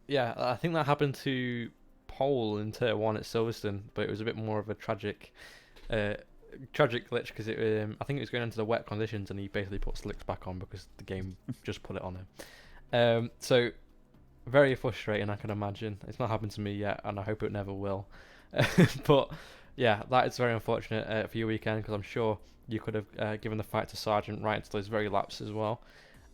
that happened to Pole in Tier 1 at Silverstone, but it was a bit more of a tragic glitch because I think it was going into the wet conditions and he basically put slicks back on because the game just put it on him. So very frustrating, I can imagine. It's not happened to me yet, and I hope it never will. But yeah, that is very unfortunate for your weekend because I'm sure you could have given the fight to Sargent right into those very laps as well.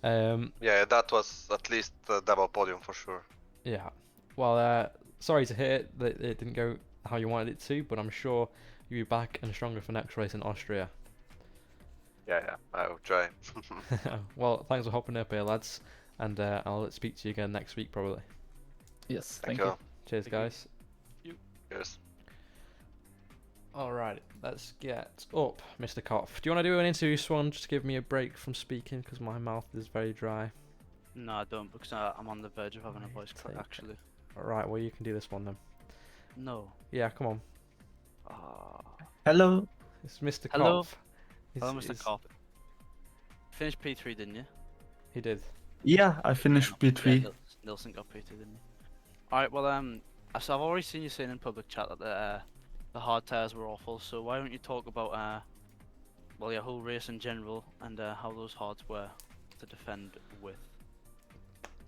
Yeah, that was at least a double podium for sure. Yeah. Well, sorry to hear that it didn't go how you wanted it to, but I'm sure you'll be back and stronger for next race in Austria. Yeah, I will try. Well, thanks for hopping up here, lads, and I'll speak to you again next week probably. Yes, Thank you. Cheers, Thank you. guys. Cheers. Alright, let's get up, Mr. Koff. Do you want to do an interview, Swan? Just give me a break from speaking because my mouth is very dry. No, I don't, because I'm on the verge of having a voice crack, Take- actually. Alright, well, you can do this one then. No. Yeah, come on. Ah. Hello. It's Mr. Hello. Koff. Hello, Mr. Kopp. Finished P3, didn't you? He did. Yeah, I finished Yeah, B3. Nilsson got P2, didn't he? Alright, well, so I've already seen you saying in public chat that the hard tires were awful, so why don't you talk about, well, your whole race in general, and how those hards were to defend with?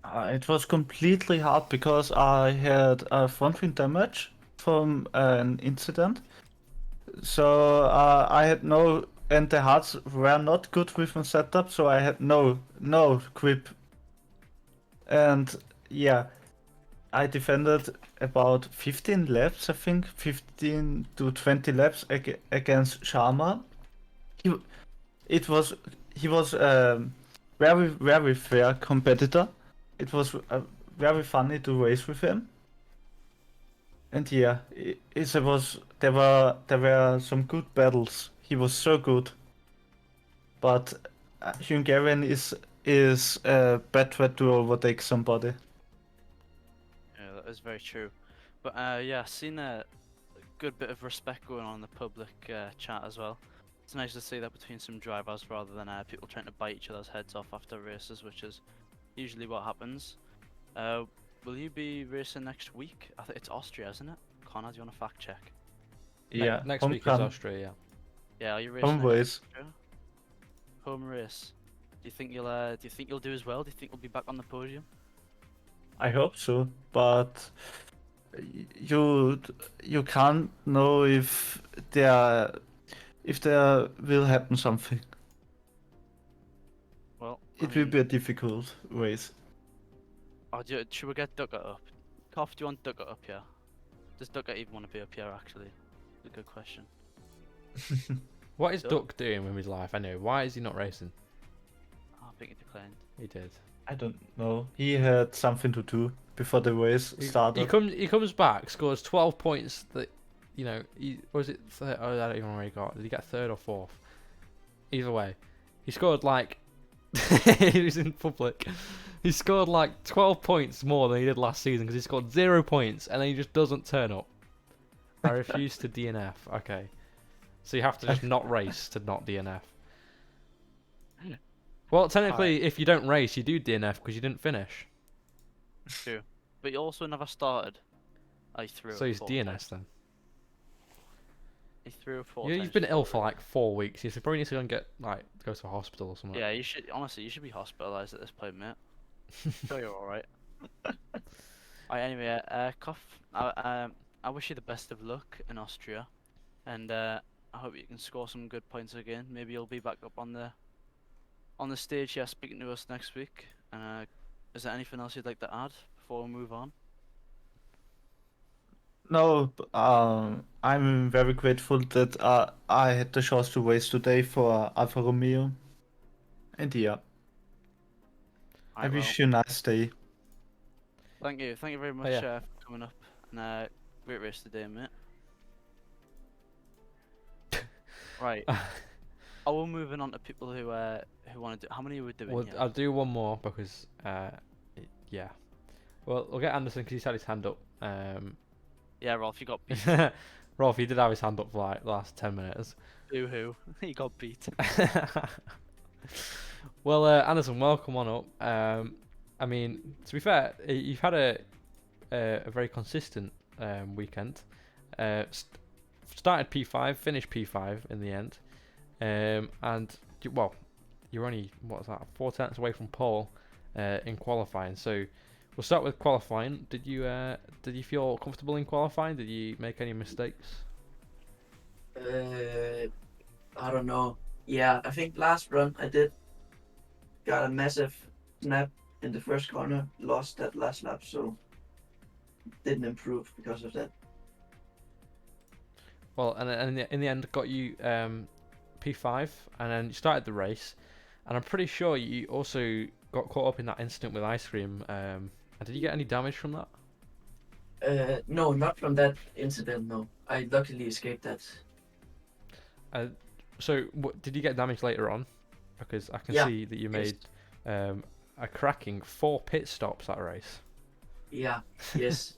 It was completely hard because I had front wing damage from an incident. So I had no, and the hearts were not good with my setup, so I had no grip. And yeah, I defended about 15 laps, I think, 15 to 20 laps against Sharma. He, he was very fair competitor. It was very funny to race with him. And yeah, there were some good battles. He was so good, but Hungarian is a bad threat to overtake somebody. Yeah, that is very true. But yeah, seen a good bit of respect going on in the public chat as well. It's nice to see that between some drivers rather than people trying to bite each other's heads off after races, which is usually what happens. Will you be racing next week? I think it's Austria, isn't it? Connor, do you want to fact check? Yeah, Next week is Austria, Yeah, are you racing home next race. Austria? Home race. Do you think you'll do as well? Do you think you'll be back on the podium? I hope so, but you can't know if there will happen something. Well, It will be a difficult race. should we get Ducker up? Koff, do you want Ducker up here? Does Ducker even want to be up here, actually? It's a good question. What is Duck? Duck doing with his life? I know. Why is he not racing? Oh, I think he declined. He did. I don't know. He had something to do before the race started. He comes back, scores 12 points. That, you know, was it? I don't even know where he got. Did he get third or fourth? Either way, he scored like. He was in public. He scored like 12 points more than he did last season because he scored 0 points and then he just doesn't turn up. I refuse to DNF. Okay, so you have to just not race to not DNF. Well, technically, if you don't race, you do DNF because you didn't finish. True. But he also never started. I threw. So he's DNS then. He threw 4 You, times. you've been ill for like 4 weeks. You probably need to go and go to a hospital or something. Yeah, you should. Honestly, you should be hospitalized at this point, mate. Sure, you're all right. Alright. Anyway, Koff, I wish you the best of luck in Austria, and I hope you can score some good points again. Maybe you'll be back up on the stage here speaking to us next week. And is there anything else you'd like to add before we move on? No, I'm very grateful that I had the chance to race today for Alfa Romeo. And yeah, I Alright, wish you a nice day. Thank you very much yeah. for coming up, and great race today, mate. Right. Oh, we're moving on to people who want to do. How many are we doing? Well, here? I'll do one more because yeah. Well, we'll get Anderson because he's had his hand up. Yeah, Rolf, you got beat. Rolf, he did have his hand up for like the last 10 minutes. Boo-hoo. He got beat. Well, Anderson, welcome on up. I mean, to be fair, you've had a very consistent weekend. Started P5, finished P5 in the end, and well, you're only 4 tenths away from pole in qualifying. So we'll start with qualifying. Did you feel comfortable in qualifying? Did you make any mistakes? I don't know. Yeah, I think last run I did got a massive snap in the first corner, lost that last lap, so didn't improve because of that. Well, and in the end, got you P5, and then you started the race, and I'm pretty sure you also got caught up in that incident with ice cream. And did you get any damage from that? No, not from that incident. No, I luckily escaped that. So, did you get damage later on? Because I can Yeah, see that you yes. made a cracking 4 pit stops that race. Yeah, yes.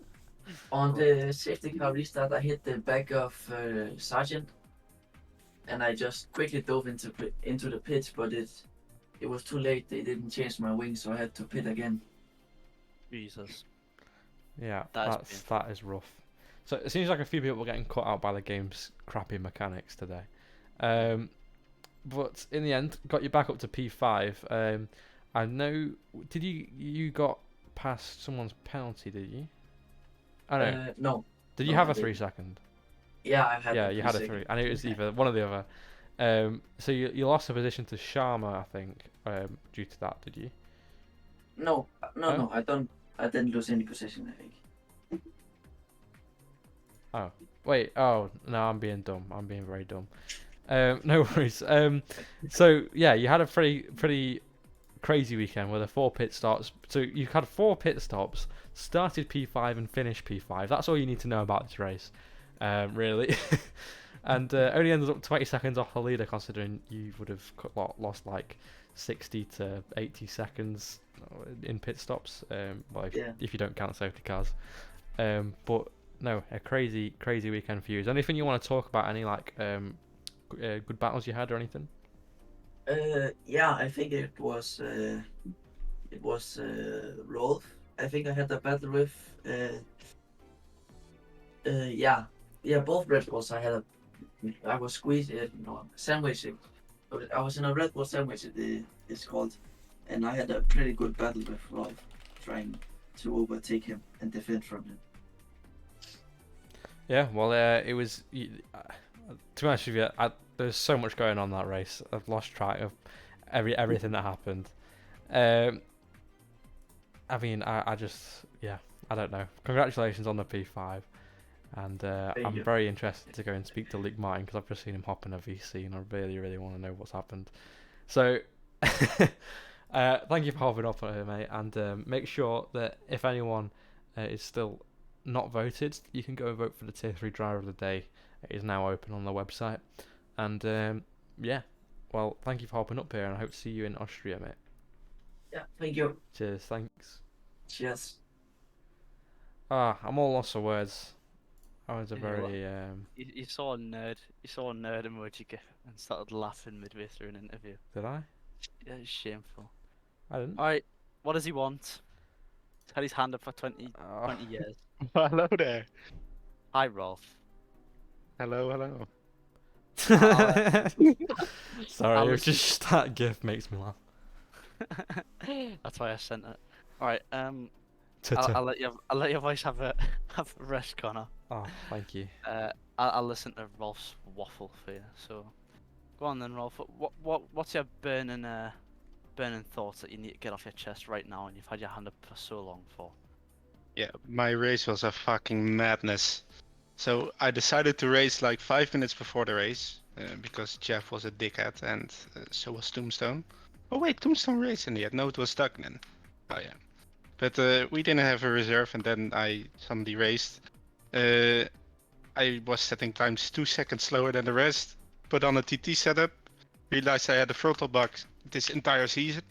On the safety car restart, I hit the back of Sergeant, and I just quickly dove into the pit, but it was too late. They didn't change my wing, so I had to pit again. Jesus. Yeah, That is painful. that is rough. So it seems like a few people were getting caught out by the game's crappy mechanics today. But in the end, got you back up to P5. I know. Did you got past someone's penalty? Did you? I know. No. Did you No, have I a 3 didn't. second? Yeah, I had Yeah, a you 3 had a second. 3. I knew it was either one or the other. So you lost a position to Sharma, I think, due to that. Did you? No, Oh? no. I didn't lose any position. I think. Oh, wait. Oh, no, I'm being dumb. I'm being very dumb. No worries. So yeah, you had a pretty crazy weekend with the 4 pit stops. So you had 4 pit stops, started P5 and finished P5. That's all you need to know about this race, really. And only ended up 20 seconds off the leader, considering you would have lost like 60 to 80 seconds in pit stops. Well, if you don't count safety cars. But no, a crazy weekend for you. Is there anything you want to talk about? Any like good battles you had or anything? Yeah, I think it was Rolf. I think I had a battle with. Yeah, both Red Bulls. I was squeezed, no, sandwiched. I was in a Red Bull sandwich. It's called, and I had a pretty good battle with Rolf, trying to overtake him and defend from him. Yeah, well, it was. To be honest with you, there's so much going on that race. I've lost track of everything that happened. I mean, I just, yeah, I don't know. Congratulations on the P5, and Thank I'm you. very interested to go and speak to Luke Martin because I've just seen him hop in a VC, and I really want to know what's happened. So, thank you for hopping up on here, mate, and make sure that if anyone is still not voted, you can go and vote for the Tier 3 Driver of the Day. It is now open on the website. And yeah, well, thank you for hopping up here, and I hope to see you in Austria, mate. Yeah, thank you. Cheers, thanks. Cheers. I'm all lost for words. I was a You know what? very You saw a nerd. You saw a nerd emoji gif and started laughing midway through an interview. Did I? Yeah, it's shameful. I didn't. Alright, what does he want? He's had his hand up for 20 years. Hello there. Hi, Rolf. Hello. I'll, Sorry, I'll it was listen. just that gif makes me laugh. That's why I sent it. Alright, Ta-ta. I'll let your voice have a rest, Connor. Oh, thank you. I'll listen to Rolf's waffle for you. So, go on then, Rolf. What's your burning thoughts that you need to get off your chest right now, and you've had your hand up for so long for? Yeah, my race was a fucking madness. So I decided to race like 5 minutes before the race because Jeff was a dickhead and so was Tombstone. Oh wait, Tombstone raced in the end. No, it was Dugnan. Oh yeah. But we didn't have a reserve, and then I suddenly raced. I was setting times 2 seconds slower than the rest. Put on a TT setup. Realized I had a throttle bug this entire season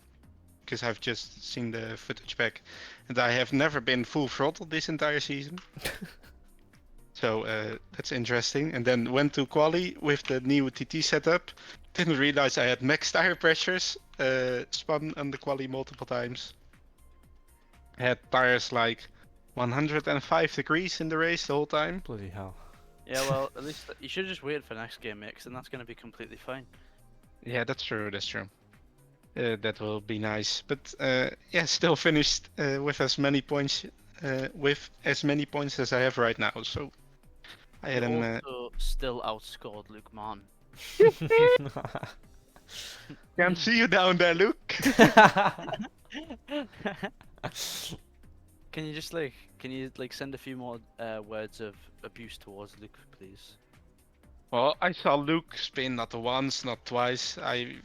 because I've just seen the footage back, and I have never been full throttle this entire season. So that's interesting. And then went to quali with the new TT setup. Didn't realize I had max tire pressures. Spun under quali multiple times. Had tires like 105 degrees in the race the whole time. Bloody hell. Yeah, well, at least you should have just waited for next game, mate, 'cause then that's going to be completely fine. Yeah, that's true. That will be nice. But yeah, still finished with as many points as I have right now. So I had You an. also still outscored Luke Martin. Can't see you down there, Luke. Can you send a few more words of abuse towards Luke, please? Well, I saw Luke spin not once, not twice. I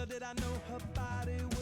Little did I know her body would